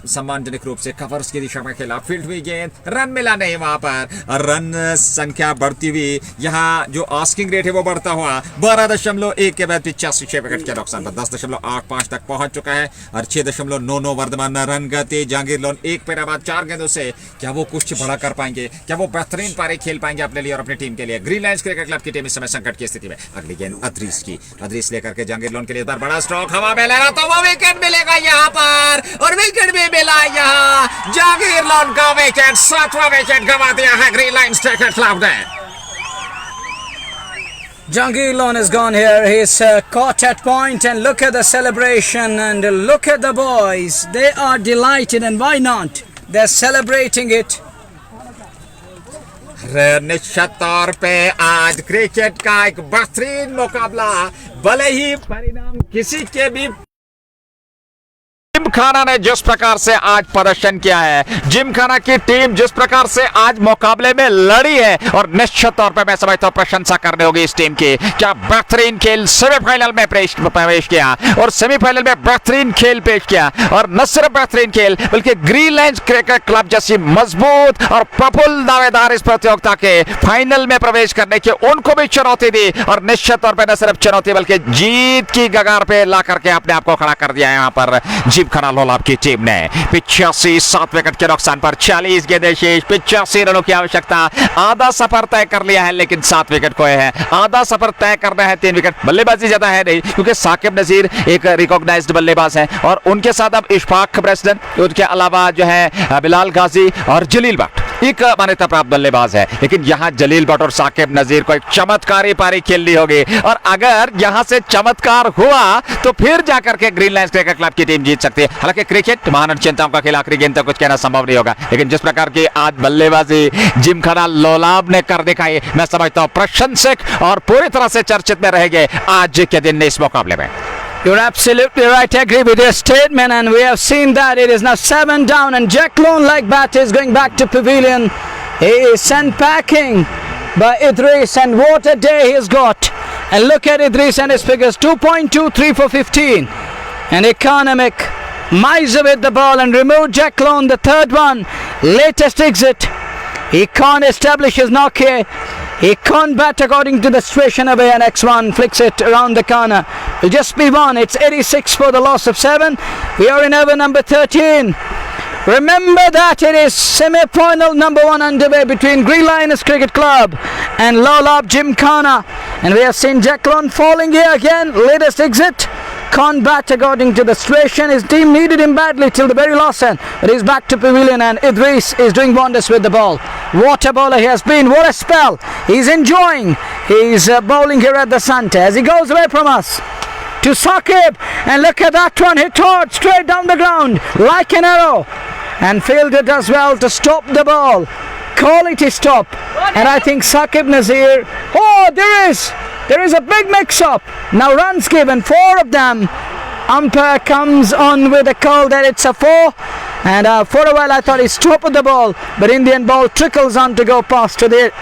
सम्मानजनक रूप से कवर्स की दिशा में खेला। फील्ड हुई गेंद, रन मिला नहीं वहां पर, और रन संख्या बढ़ती हुई, यहाँ जो आस्किंग रेट है वो बढ़ता हुआ 12.1 के बाद 85 6 विकेट के नुकसान पर 10.85 तक पहुंच चुका है, और 6.99 वर्तमान रन गति। जहांगीर लोन 1 पेरा बाद 4 गेंदों से, क्या वो कुछ बड़ा कर पाएंगे, क्या वो बेहतरीन पारी खेल पाएंगे अपने लिए और अपनी टीम के लिए। ग्रीन लायंस क्रिकेट क्लब की टीम इस समय संकट की स्थिति में। अगली गेंद अदरीस की, अदरीस लेकर के जहांगीर लोन के लिए बड़ा स्ट्रोक हवा में ले रहा, तो वो विकेट मिलेगा यहाँ पर, और विकेट भी मिला यहाँ। जहांगीर लोन का विकेट, 7वां विकेट गंवा दिया है ग्रीन लायंस क्रिकेट क्लब ने। Jahangir Lon has gone here. He's caught at point, and look at the celebration, and look at the boys. They are delighted, and why not? They're celebrating it. निश्चित तौर पे आज cricket का एक बेहतरीन मुकाबला, भले ही परिणाम किसी के भी। जिमखाना ने जिस प्रकार से आज प्रदर्शन किया है, जिमखाना की टीम जिस प्रकार से आज मुकाबले में लड़ी है, और निश्चित तौर पे मैं समझता हूं प्रशंसा करनी होगी इस टीम की। क्या बेहतरीन खेल सेमीफाइनल में प्रवेश किया, और सेमीफाइनल में बेहतरीन खेल पेश किया, और न सिर्फ बेहतरीन खेल बल्कि ग्रीन लायंस क्रिकेट क्लब जैसी मजबूत और प्रफुल्ल दावेदार इस प्रतियोगिता के फाइनल में प्रवेश करने की उनको भी चुनौती दी, और निश्चित तौर पर न सिर्फ चुनौती बल्कि जीत की कगार पे ला करके अपने आप को खड़ा कर दिया है यहाँ पर जिमखाना लोलाब की टीम ने। 85 7 विकेट के नुकसान पर 40 गेंदें शेष, 85 रनों की आवश्यकता। आधा सफर तय कर लिया है, लेकिन 7 विकेट खोए हैं। आधा सफर तय करना है, 3 विकेट। बल्लेबाजी ज्यादा है नहीं, क्योंकि साकिब नजीर एक रिकॉग्नाइज्ड बल्लेबाज हैं, और उनके साथ अब इशफाक प्रेसिडेंट, उनके अलावा जो है बिलाल गाजी और जलील भट्ट एक मान्यता प्राप्त बल्लेबाज है। लेकिन यहाँ जलील भट्ट और साकिब नजीर को एक चमत्कारी पारी खेलनी होगी, और अगर यहाँ से चमत्कार हुआ तो फिर जाकर के ग्रीन लायंस क्रिकेट क्लब की टीम जीत सकती है। हालांकि क्रिकेट महान चिंताओं का खेल, आखिरी गेंद तक कुछ कहना संभव नहीं होगा, लेकिन जिस प्रकार की आज बल्लेबाजी जिमखाना लोलाब ने कर दिखाई, मैं समझता हूं प्रशंसक और पूरी तरह से चर्चित में रहेंगे आज के दिन इस मुकाबले में। You're absolutely right. I agree with your statement, and we have seen that it is now 7 down, and Jack Lone like bat is going back to pavilion. He is sent packing by Idris, and what a day he has got. And look at Idris and his figures, 2.23 for 15. An economic Miser with the ball and removed Jack Lone, the third one. Latest exit. He can't establish his knock here. He can't bat according to the situation away, and X1 flicks it around the corner. It'll just be one. It's 86 for the loss of 7. We are in over number 13. Remember that it is semi-final number 1 underway between Green Lioness Cricket Club and Lolab Gymkhana. And we have seen Jack Lone falling here again. Latest exit. Can't bat according to the situation. His team needed him badly till the very last end. But he's back to pavilion, and Idris is doing wonders with the ball. What a bowler he has been. What a spell. He's enjoying. He's bowling here at the centre as he goes away from us. To Saqib, and look at that one, hit hard straight down the ground like an arrow, and fielder does well to stop the ball. Quality stop. And I think Saqib Nazir, there is a big mix-up. Now runs given, 4 of them. Umpire comes on with a call that it's a 4, and for a while I thought he stopped the ball, but Indian ball trickles on to go past to the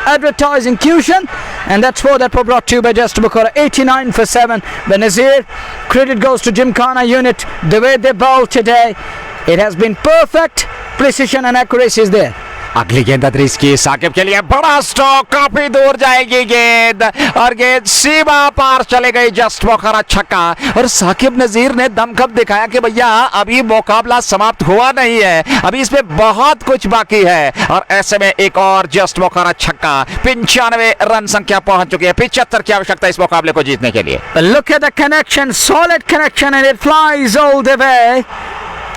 advertising cushion, and that's 4 that were brought to you by Just Bukhara. 89 for 7. But Nazir, credit goes to Gymkhana unit. The way they bowl today, it has been perfect. Precision and accuracy is there. अगली गेंद अदरीस की साकिब के लिए बड़ा stroke, काफी दूर जाएगी गेंद और गेंद सीमा पार चले गई। जस्ट बुखारा छक्का, और साकिब नजीर ने दमखम दिखाया कि भैया अभी मुकाबला समाप्त हुआ नहीं है, अभी इसमें बहुत कुछ बाकी है। और ऐसे में एक और जस्ट बुखारा छक्का, 95 रन संख्या पहुंच चुकी है। 75 की आवश्यकता इस मुकाबले को जीतने के लिए। Look at the connection, solid connection, and it flies all the way.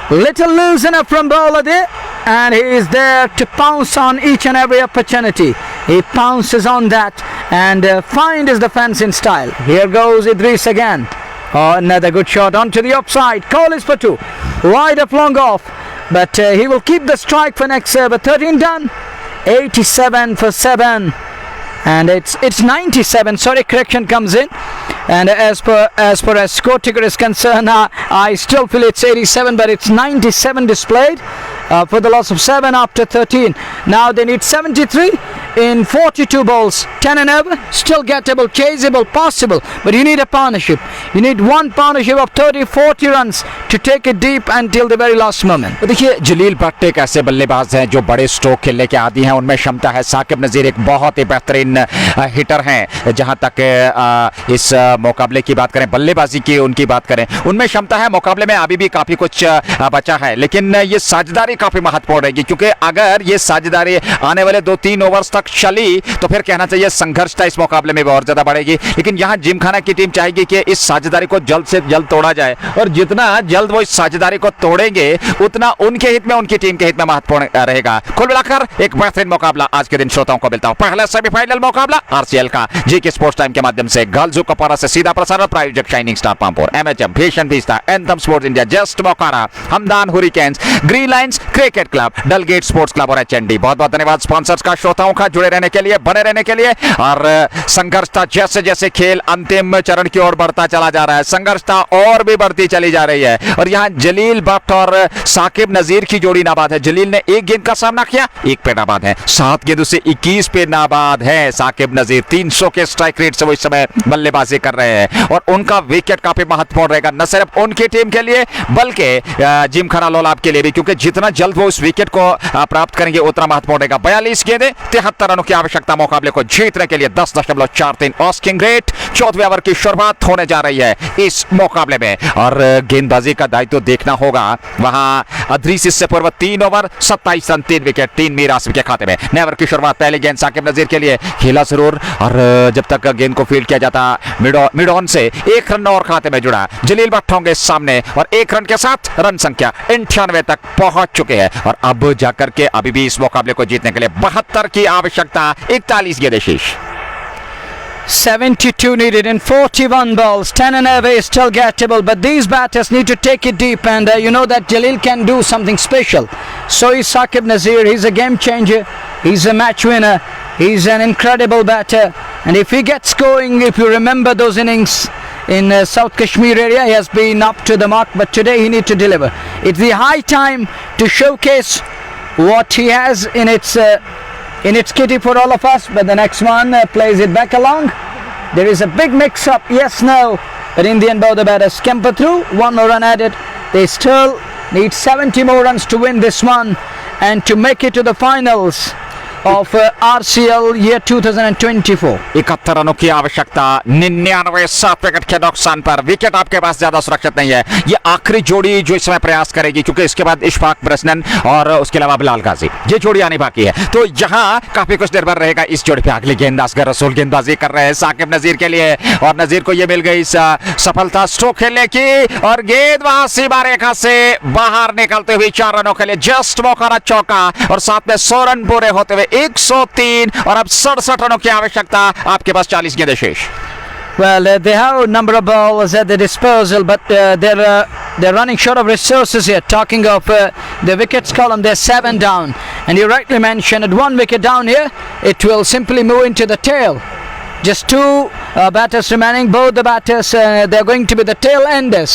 Little loosener from bowler there, and he is there to pounce on each and every opportunity. He pounces on that and find his defense in style. Here goes Idris again. Oh, another good shot onto the offside. Call is for 2. Wide up, long off, but he will keep the strike for next serve. 13 done. 87 for 7. And it's 97. Sorry, correction comes in. And as far as score ticker is concerned, I still feel it's 87, but it's 97 displayed for the loss of 7 after 13. Now they need 73 in 42 balls, 10 and over. Still gettable, chaseable, possible, but you need a partnership. You need one partnership of 30-40 runs to take it deep until the very last moment. तो देखिए, जलील भट्ट एक ऐसे बल्लेबाज हैं जो बड़े stroke खेलने के आदी हैं, उनमें क्षमता है। साकिब नजीर एक बहुत ही बेहतरीन हिटर हैं। जहां तक इस मुकाबले की बात करें, बल्लेबाजी की उनकी बात करें, उनमें क्षमता है। मुकाबले में अभी भी काफी कुछ बचा है, लेकिन ये साझेदारी काफी महत्वपूर्ण रहेगी, क्योंकि अगर ये साझेदारी आने वाले 2-3 ओवर्स तक चली तो फिर कहना चाहिए संघर्षता इस मुकाबले में और ज्यादा बढ़ेगी। लेकिन यहाँ जिमखाना की टीम चाहेगी कि इस साझेदारी को जल्द से जल्द तोड़ा जाए, और जितना जल्द वो इस साझेदारी को तोड़ेंगे उतना उनके हित में, उनकी टीम के हित में महत्वपूर्ण रहेगा। कुल मिलाकर एक बेहतरीन मुकाबला आज के दिन श्रोताओं को मिलता है। पहला सेमीफाइनल मुकाबला आरसीएल का जीके स्पोर्ट्स टाइम के माध्यम से गर्ल्स कपारा से सीधा प्रसारण, प्रायोजक shining star Pampore, MHM fashion fiesta, anthem sports India, just Bokhara, Hamdan hurricanes, green lines cricket club, Dalgate sports club और एचएनडी। बहुत बहुत धन्यवाद स्पॉन्सर्स का, श्रोताओं का जुड़े रहने के लिए, बने रहने के लिए। और संघर्षता जैसे जैसे खेल अंतिम चरण की ओर बढ़ता चला जा रहा है, संघर्षता और भी बढ़ती चली जा रही है। और यहाँ जलील भट्ट और साकिब नजीर की जोड़ी नाबाद है। जलील ने 1 गेंद का सामना किया, 1 पे नाबाद है। 7 गेंदों से 21 पे नाबाद है साकिब नजीर। 300 के स्ट्राइक रेट से वो इस समय बल्लेबाजी कर रहे हैं, और उनका विकेट काफी महत्वपूर्ण रहेगा, न सिर्फ उनकी टीम के लिए बल्कि जिमखाना लोलाब के लिए भी, क्योंकि जितना जल्द वो इस विकेट को प्राप्त करेंगे उतना महत्वपूर्ण रहेगा। 42 गेंदें, 73 रनों की आवश्यकता मुकाबले को जीतने के लिए। 10.43 ऑस्किंग रेट। 14वें ओवर की शुरुआत होने जा रही है इस मुकाबले में, और गेंदबाजी का दायित्व देखना होगा वहां अदरीस। इससे पूर्व 3 over 27 run 3 wicket 3 Mir Asif के खाते में। नए ओवर की शुरुआत, पहली गेंद साकिब नजीर के लिए, खेला जरूर, और जब तक गेंद को फील्ड किया जाता मिड ऑन से 1 रन और खाते में जुड़ा। जलील भट्ट होंगे सामने, और 1 रन के साथ रन संख्या 98 तक पहुंच चुके हैं, और अब जाकर के अभी भी इस मुकाबले को जीतने के लिए 72 की आवश्यकता। 41 गेंदें शेष। 72 needed in 41 balls. 10 and away is still gettable, but these batters need to take it deep, and you know that Jalil can do something special. So is Saqib Nazir. He's a game changer. He's a match winner. He's an incredible batter, and if he gets going, if you remember those innings in South Kashmir area, he has been up to the mark, but today he needs to deliver. It's the high time to showcase what he has in its kitty for all of us. But the next one plays it back along. There is a big mix-up, yes, no, but Indian bowler batters scamper through. 1 more run added. They still need 70 more runs to win this one and to make it to the finals of RCL year 2024. 71 रनों की आवश्यकता, 99 7 wicket के नुकसान पर। Wicket आपके पास ज्यादा सुरक्षित नहीं है। ये आखिरी जोड़ी जो इस समय प्रयास करेगी, क्योंकि इसके बाद इशफाक ब्रसनन और उसके अलावा बिलाल गाजी, ये जोड़ी आनी बाकी है। तो यहाँ काफी कुछ निर्भर रहेगा इस जोड़ी पे। अगली गेंद असगर रसूल गेंदबाजी कर रहे हैं साकिब नजीर के लिए, और नजीर को ये मिल गई सफलता स्ट्रोक खेलने की, और गेंद वहां सीमा रेखा से बाहर निकलते हुए 4 रनों के लिए जस्ट मौका चौका, और साथ में 100 रन पूरे होते हुए 103, और अब 67 रनों की आवश्यकता। आपके पास 40 गेंदें शेष। Well, they have a number of balls at their disposal, but they're running short of resources here. Talking of the wickets column, they're 7 down, and you rightly mentioned at 1 wicket down here, it will simply move into the tail. Just 2 batters remaining. Both the batters, they're going to be the tail enders,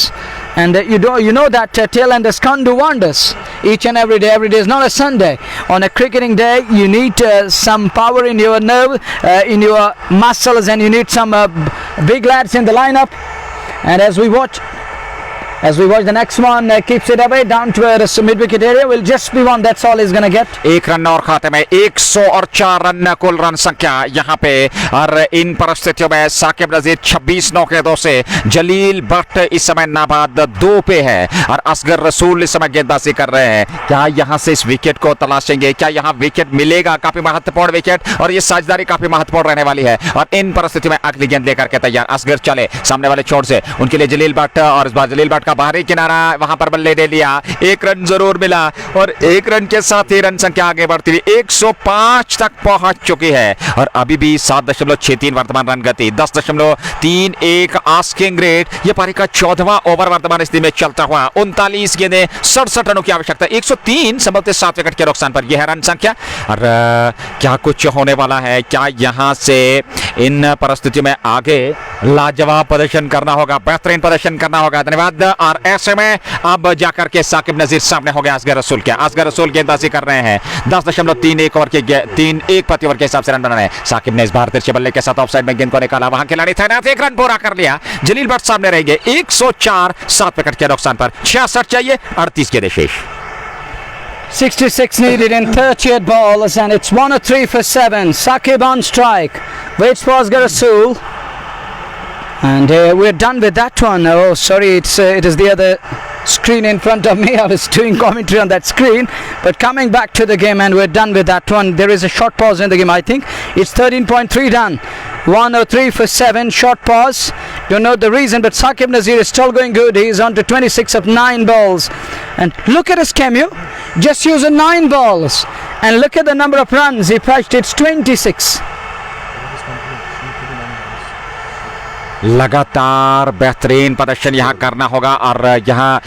and you know that tail enders can't do wonders each and every day. Every day is not a Sunday. On a cricketing day, you need some power in your nerve, in your muscles, and you need some big lads in the lineup. And as we watch the next one, keeps it away down towards the mid-wicket area. Will just be one. That's all he's gonna get. 1 run और खाते में 104 run कुल run संख्या यहाँ पे। और इन परिस्थितियों में साकिब नजीर 26 9 के 2 से, जलील भट्ट इस समय नाबाद 2 पे है, और असगर रसूल इस समय गेंदबाजी कर रहे हैं। क्या यहाँ से इस विकेट को तलाशेंगे? क्या यहाँ विकेट मिलेगा? काफी महत्वपूर्ण विकेट, और ये साझेदारी काफी महत्वपूर्ण रहने वाली है। और इन परिस्थितियों में अगली गेंद लेकर के तैयार असगर चले सामने वाले छोर से, उनके लिए जलील भट्ट, और इस बार जलील भट्ट बाहरी किनारा, वहां पर बल्ले दे लिया। 1 रन जरूर मिला, और 1 रन के साथ ही रन संख्या आगे बढ़ती हुई 105 तक पहुंच चुकी है, और अभी भी 7.63 वर्तमान रन गति, 10.31 आस्किंग रेट। यह पारी का 14वां ओवर वर्तमान स्थिति में चलता हुआ। 39 गेंदें, 67 रनों की आवश्यकता, 103 संभवतः 7 विकेट के नुकसान पर। यह है रन संख्या। और क्या कुछ होने वाला है? क्या यहां से इन परिस्थितियों में आगे लाजवाब प्रदर्शन करना होगा, बेहतरीन प्रदर्शन करना होगा। धन्यवाद। और ऐसे में अब जाकर के साकिब नजीर सामने हो गया असगर रसूल के। असगर रसूल गेंदबाजी कर रहे हैं, 10.31 ओवर के 3-1 प्रति ओवर के हिसाब से रन बना रहे हैं। साकिब ने इस बार तिरछे बल्ले के साथ ऑफसाइड में गेंद को निकाला, वहां खिलाड़ी तैनात, 1 रन पूरा कर लिया। जलील भट्ट सामने रहेंगे 104 7 विकेट के नुकसान पर। 66 चाहिए, 38 गेंदें शेष। 66 needed in 38 balls, and it's 103 for 7. Sakib on strike, waits for Asghar Rasool, and we're done with that one. Oh, sorry, it is the other screen in front of me. I was doing commentary on that screen, but coming back to the game, and we're done with that one. There is a short pause in the game. I think it's 13.3 done. 103 for 7, short pause. Don't know the reason, but Sakib Nazir is still going good. He's on to 26 of 9 balls, and look at his cameo, just using 9 balls, and look at the number of runs he fetched. It's 26. लगातार बेहतरीन प्रदर्शन यहाँ करना होगा, और यहाँ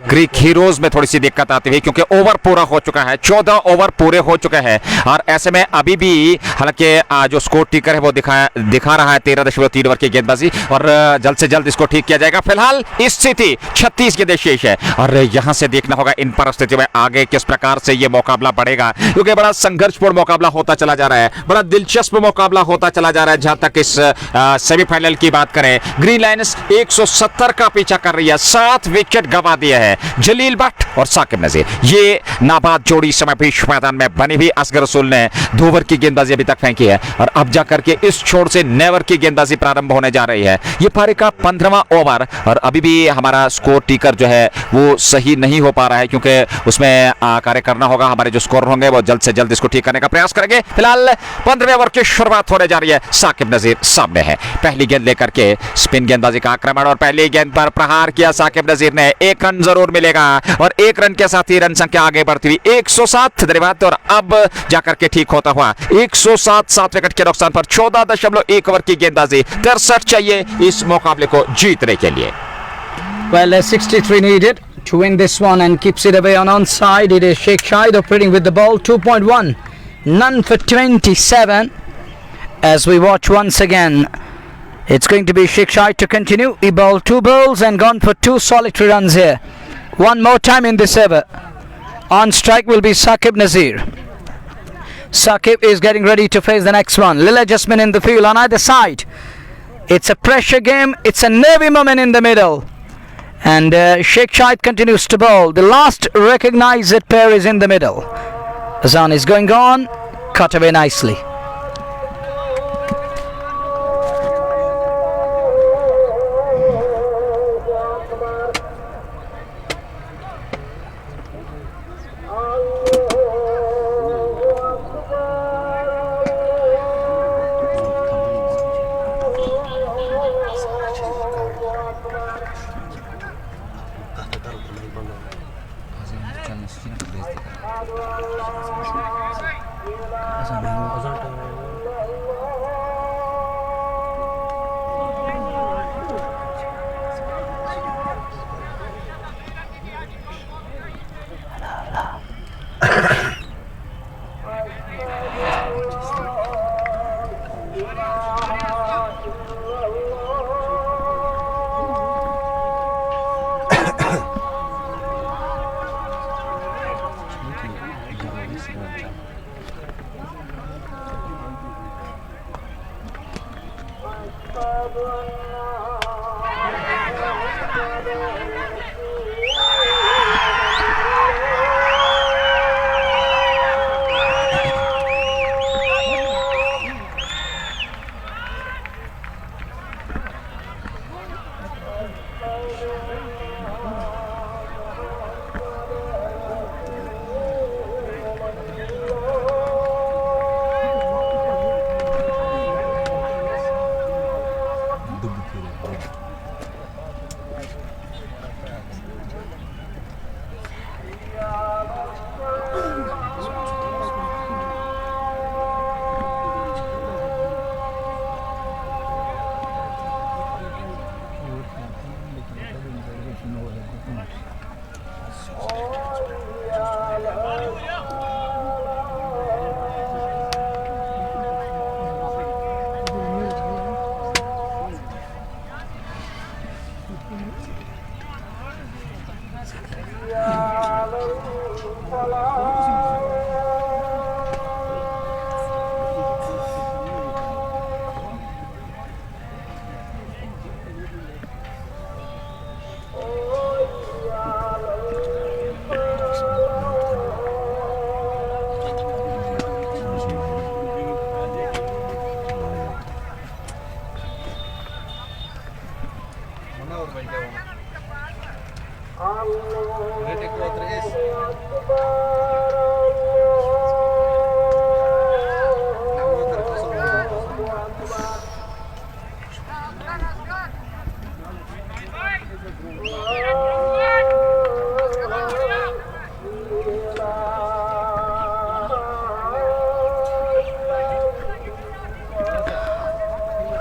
क्रिक heroes में थोड़ी सी दिक्कत आती है, क्योंकि ओवर पूरा हो चुका है, 14 ओवर पूरे हो चुके हैं, और ऐसे में अभी भी हालांकि जो स्कोर टिकर है वो दिखा रहा है 13.3 ओवर की गेंदबाजी, और जल्द से जल्द इसको ठीक किया जाएगा। फिलहाल स्थिति 36 गेंदें शेष है, और यहाँ से देखना होगा इन परिस्थितियों में आगे किस प्रकार से ये मुकाबला बढ़ेगा, क्योंकि बड़ा संघर्षपूर्ण मुकाबला होता चला जा रहा है, बड़ा दिलचस्प मुकाबला होता चला जा रहा है। जहां तक इस सेमीफाइनल की बात करें, ग्रीन लाइन्स 170 का पीछा कर रही है, 7 विकेट गंवा दिए हैं जलील भट्ट और साकिब नजीर। ये नाबाद जोड़ी समय भी मैदान में बनी हुई। असगर रसूल ने 2 ओवर की गेंदबाजी अभी तक फेंकी है, और अब जाकर के इस छोर से नेवर की गेंदबाजी प्रारंभ होने जा रही है। ये पारी का 15वां ओवर, और अभी भी हमारा स्कोर टिकर जो है वो सही नहीं हो पा रहा है, क्योंकि उसमें कार्य करना होगा। हमारे जो स्कोर होंगे वो जल्द से जल्द इसको ठीक करने का प्रयास करेंगे। फिलहाल 15वें ओवर की शुरुआत होने जा रही है। साकिब नजीर सामने है, पहली गेंद लेकर के स्पिन गेंदबाजी का आक्रमण, और पहली गेंद पर प्रहार किया साकिब नजीर ने। 1 रन जरूर मिलेगा, और 1 रन के साथ ही रन संख्या आगे बढ़ती हुई 107। धन्यवाद। और अब जाकर के ठीक होता हुआ 107 7 विकेट के नुकसान पर 14.1 ओवर की गेंदबाजी। 63 चाहिए इस मुकाबले को जीतने के लिए। Well, 63 needed to win this one, and keeps it away on onside. It is Sheikh Shahid operating with the ball. 2.1, none for 27. As we watch once again, it's going to be Sheikh Shahid to continue. He bowled 2 balls and gone for 2 solitary runs here. One more time in this over. On strike will be Sakib Nazir. Sakib is getting ready to face the next one. Little adjustment in the field on either side. It's a pressure game. It's a nervy moment in the middle. And Sheikh Shahid continues to bowl. The last recognized pair is in the middle. Azan is going on, cut away nicely.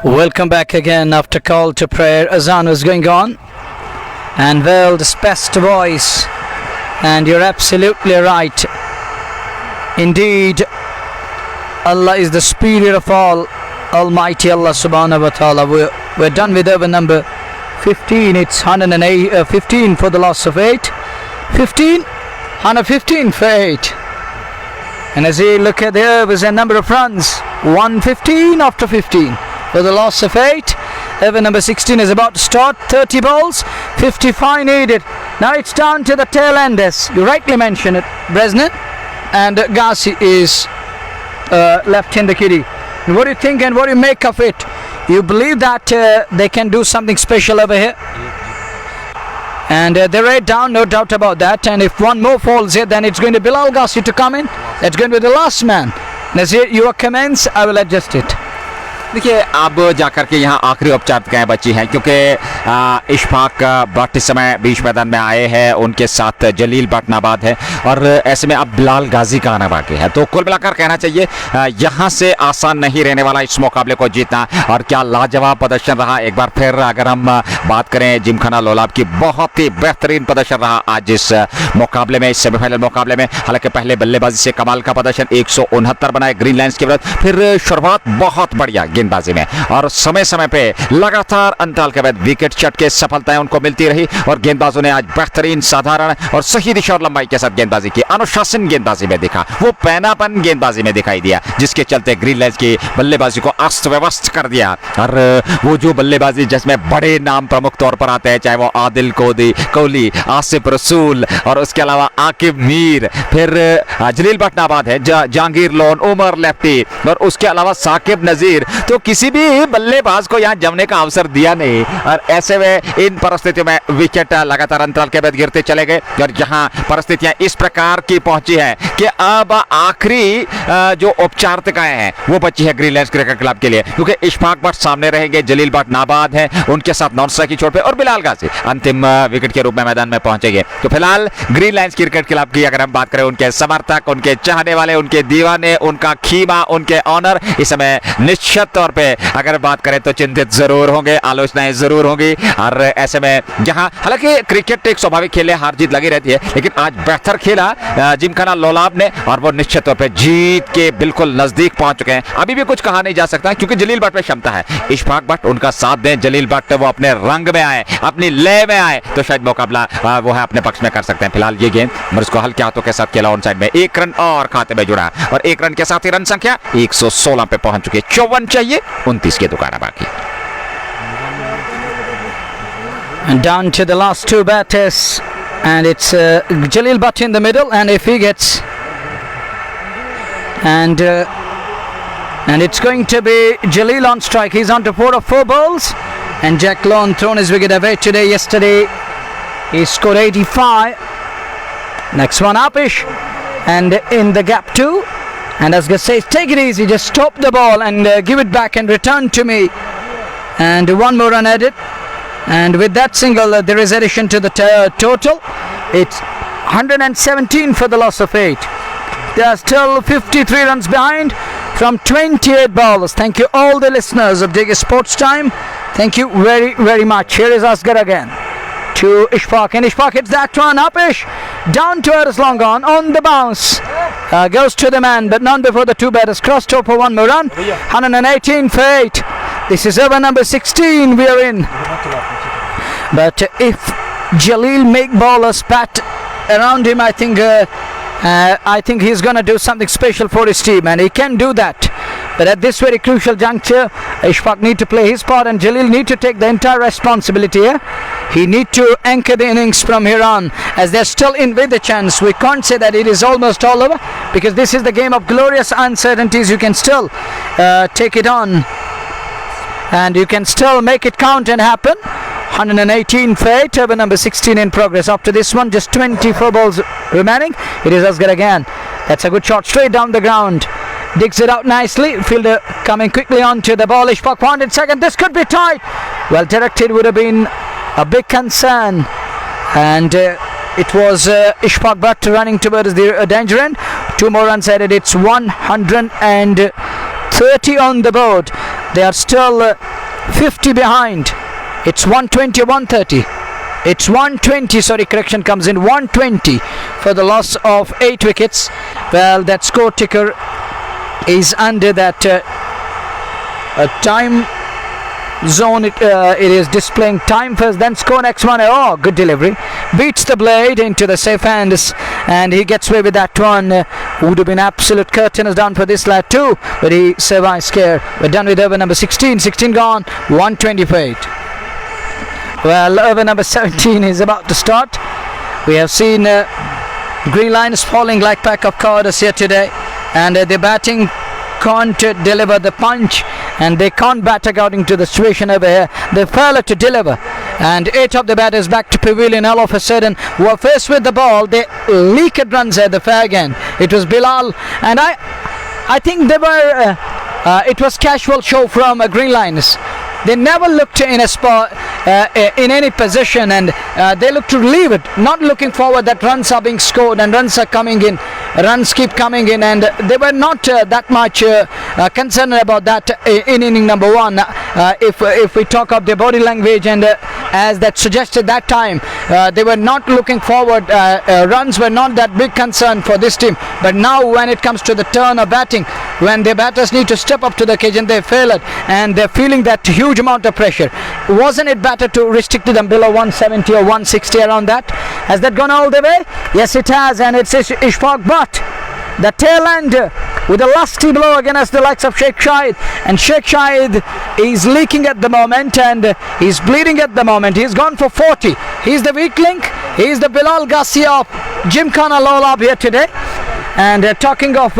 Welcome back again after call to prayer. Azan is going on, and well, this best voice, and you're absolutely right. Indeed, Allah is the superior of all, Almighty Allah subhanahu wa ta'ala. We're done with over number 15. It's 115 for the loss of 8. 115 for 8. And as you look at the overs and number of runs, 115 after 15 for the loss of 8. Over number 16 is about to start. 30 balls, 55 needed. Now it's down to the tail end, as you rightly mentioned it, Bresnan. And Ghazi is left in the kitty. What do you think and what do you make of it? You believe that they can do something special over here? And they're right down, no doubt about that. And if one more falls here, then it's going to be Bilal Ghazi to come in. That's going to be the last man. Nazir, your comments, I will adjust it. देखिए अब जाकर के यहाँ आखिरी औपचारिकताएं बची हैं, क्योंकि इशफाक भट्ट इस समय बीच मैदान में आए हैं, उनके साथ जलील भट्ट नाबाद है, और ऐसे में अब बिलाल गाजी का आना बाकी है। तो कुल मिलाकर कहना चाहिए यहाँ से आसान नहीं रहने वाला इस मुकाबले को जीतना। और क्या लाजवाब प्रदर्शन रहा। एक बार फिर अगर हम बात करें जिमखाना लोलाब की, बहुत ही बेहतरीन प्रदर्शन रहा आज इस मुकाबले में, इस सेमीफाइनल मुकाबले में। हालांकि पहले बल्लेबाजी से कमाल का प्रदर्शन 169 बनाए ग्रीन लाइन्स के विरुद्ध, फिर शुरुआत बहुत बढ़िया गेंदबाजी में, और समय समय पे लगातार अंतराल के बाद विकेट चटके सफलताएं उनको मिलती रही और गेंदबाजों ने आज बेहतरीन, साधारण और सही दिशा और लंबाई के साथ गेंदबाजी की। अनुशासन गेंदबाजी में दिखा, वो पैनापन गेंदबाजी में दिखाई दिया, जिसके चलते ग्रीनलैंड की बल्लेबाजी को अस्त व्यवस्थ कर दिया। और वो जो बल्लेबाजी जिसमें बड़े नाम प्रमुख तौर पर आते हैं, चाहे वो आदिल कोहली, आसिफ रसूल और उसके अलावा आकिब मीर, फिर जलील भट्ट नाबाद है, जहांगीर लोन, उमर लेफ्टी और उसके अलावा साकिब नजीर, तो किसी भी बल्लेबाज को यहाँ जमने का अवसर दिया नहीं। और ऐसे में इन परिस्थितियों में विकेट लगातार अंतराल के बाद गिरते चले गए और यहाँ परिस्थितियां इस प्रकार की पहुंची है कि अब आखिरी जो औपचारिकताएं हैं वो बची है ग्रीनलैंड क्रिकेट क्लब के लिए, क्योंकि इशफाक भट्ट सामने रहेंगे, जलील भट्ट नाबाद है, उनके साथ नॉन स्ट्राइक की चोट पे, और बिलाल गाजी अंतिम विकेट के रूप में मैदान में पहुंचेंगे। तो फिलहाल ग्रीनलैंड क्रिकेट क्लब की अगर हम बात करें, उनके समर्थक, उनके चाहने वाले, उनके दीवाने, उनका खीमा, उनके ऑनर इस समय निश्चित तौर पे अगर बात करें तो चिंतित जरूर होंगे, आलोचनाएं जरूर होंगी। और ऐसे में जहां हालांकि क्रिकेट एक स्वाभाविक खेल है, हार जीत लगी रहती है, लेकिन आज बेहतर खेला जिमखाना लोलाब ने और वो निश्चित तौर पे जीत के बिल्कुल नजदीक पहुंच चुके हैं। अभी भी कुछ कहा नहीं जा सकता क्योंकि जलील भट्ट में क्षमता है, इशफाक भट्ट उनका साथ दें, जलील भट्ट वो अपने रंग में आए, अपनी लय में आए, तो शायद मुकाबला वो है अपने पक्ष में कर सकते हैं। फिलहाल ये गेंद मर्ज को हल्के हाथों के साथ खेला ऑन साइड में, 1 रन और खाते में जुड़ा और 1 रन के साथ ही रन संख्या 116 पे पहुंच चुकी है। 54 चाहिए, 29 के दुकाना बाकी। And down to the last two batters, and it's Jalil Bhatt in the middle, and if he gets and it's going to be Jalil on strike. He's on to 4 of 4 balls, and Jack Lone thrown his wicket away today. Yesterday he scored 85. Next one Apish, and in the gap too, and Asghar says take it easy, just stop the ball and give it back and return to me, and one more run added. And with that single, there is addition to the total. It's 117 for the loss of 8. They are still 53 runs behind from 28 bowlers. Thank you all the listeners of Digger Sports Time. Thank you very, very much. Here is Asghar again to Ishfaq, and Ishfaq hits that one. Upish down to earth, long on the bounce. Goes to the man, but none before the two batters. Crossed over one more run. 118 for 8. This is over number 16 we are in. But if Jalil make ballers pat around him, I think he's going to do something special for his team, and he can do that. But at this very crucial juncture, Ishfaq need to play his part and Jalil need to take the entire responsibility here. He need to anchor the innings from here on, as they're still in with a chance. We can't say that it is almost all over, because this is the game of glorious uncertainties. You can still take it on, and you can still make it count and happen. 118 for 8, over number 16 in progress. After this one, just 24 balls remaining. It is Asghar again. That's a good shot straight down the ground. Digs it out nicely. Fielder coming quickly onto the ball. Ishfaq wanted second. This could be tight. Well directed would have been a big concern. And it was Ishfaq Bhatt running towards the danger end. 2 more runs added. It's 130 on the board. They are still 50 behind. It's 120, 130. It's 120, sorry, correction comes in. 120 for the loss of 8 wickets. Well, that score ticker is under that time zone. It is displaying time first, then score next one. Oh, good delivery. Beats the blade into the safe hands, and he gets away with that one. Would have been absolute curtains down for this lad too, but he survives scare. We're done with over number 16. 16 gone. 128. Well, over number 17 is about to start. We have seen Green Lions falling like pack of cowards here today, and the batting can't deliver the punch, and they can't bat according to the situation over here. They fail to deliver, and 8 of the batters back to pavilion all of a sudden were faced with the ball. They leaked runs at the fair again. It was Bilal, and I think they were it was casual show from Green Lions. They never looked in a spot, in any position, and they looked to leave it, not looking forward that runs are being scored and runs are coming in. runs keep coming in, and they were not that much concerned about that in inning number one. If we talk of their body language, and as that suggested that time, they were not looking forward. Runs were not that big concern for this team. But now when it comes to the turn of batting, when their batters need to step up to the occasion, they fail it, and they're feeling that huge amount of pressure. Wasn't it better to restrict them below 170 or 160 around that? Has that gone all the way? Yes, it has, and it's Ishfaq Butt, the tail end, with a lusty blow against the likes of Sheikh Shahid, and Sheikh Shahid is leaking at the moment, and he's bleeding at the moment. He's gone for 40. He's the weak link. He's the Bilal Ghazi of Gymkhana Lolab here today. And talking of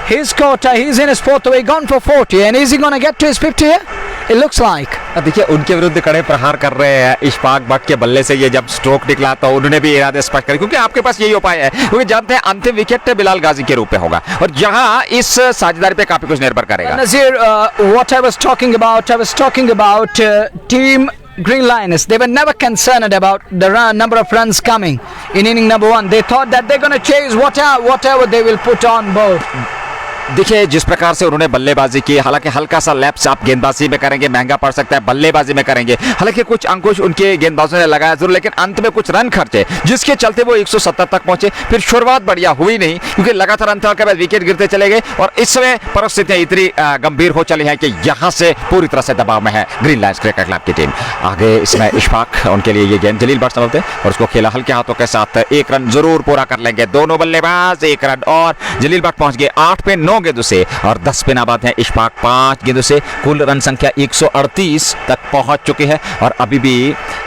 his quota, he's in his fourth away, gone for 40, and is he going to get to his 50 here? It looks like. देखिए उनके विरुद्ध कड़े प्रहार कर रहे हैं इशफाक भट्ट के बल्ले से। ये जब स्ट्रोक निकला तो उन्होंने भी इरादे स्पष्ट करे, क्योंकि आपके पास यही उपाय है, क्योंकि जानते हैं अंतिम विकेट बिलाल गाजी के रूप में होगा, और यहाँ इस साझेदारी पे काफी कुछ निर्भर करेगा। Nazir, what I was talking about team Green Lioness. They were never concerned about the number of runs coming in inning number one. They thought that they're going to chase whatever they will put on board. देखिए जिस प्रकार से उन्होंने बल्लेबाजी की, हालांकि हल्का सा लैप्स आप गेंदबाजी में करेंगे महंगा पड़ सकता है, बल्लेबाजी में करेंगे हालांकि कुछ अंकुश उनके गेंदबाजों ने लगाया जरूर, लेकिन अंत में कुछ रन खर्चे जिसके चलते वो 170 तक पहुंचे। फिर शुरुआत बढ़िया हुई नहीं, क्योंकि लगातार अंतराल के बाद विकेट गिरते चले गए, और इस समय परिस्थितियां इतनी गंभीर हो चली हैं कि यहां से पूरी तरह से दबाव में है ग्रीन लायंस क्रिकेट क्लब की टीम। आगे इसमें इशफाक, उनके लिए ये गेंद जलील भट्ट संभलते और उसको खेला हल्के हाथों के साथ। एक रन जरूर पूरा कर लेंगे दोनों बल्लेबाज, एक रन, और जलील भट्ट पहुंच गए 8 पे 9 गेंदों से, और 10 पे नाबाद है इशफाक 5 गेंदों से। कुल रन संख्या 138 तक पहुंच चुके हैं, और अभी भी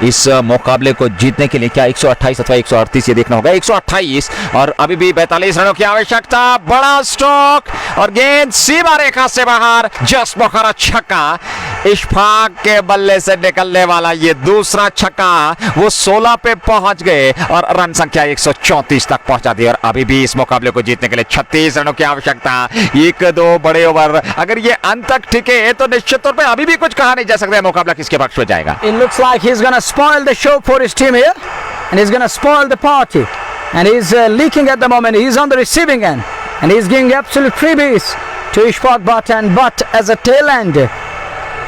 इस मुकाबले को जीतने के लिए क्या 128 अथवा 138 ये देखना होगा, 128, और अभी भी 42 रनों की आवश्यकता। बड़ा स्ट्रोक और गेंद सीमा रेखा से बाहर, जस्ट बुखारा छक्का। इशफाक के बल्ले से निकलने वाला ये दूसरा छक्का, वो 16 पे पहुंच गए और रन संख्या 134 तक पहुंचा दी, और अभी भी इस मुकाबले को जीतने के लिए 36 रनों की आवश्यकता। 1-2 बड़े ओवर, अगर ये अंत तक टिके तो निश्चित तौर पे अभी भी कुछ कहा नहीं जा सकता है मुकाबला किसके पक्ष में जाएगा। It looks like he's going to spoil the show for his team here, and he's going to spoil the party, and he's leaking at the moment. He's on the receiving end, and he's giving absolute freebies to Ishfaq Butt, and Butt as a tail end.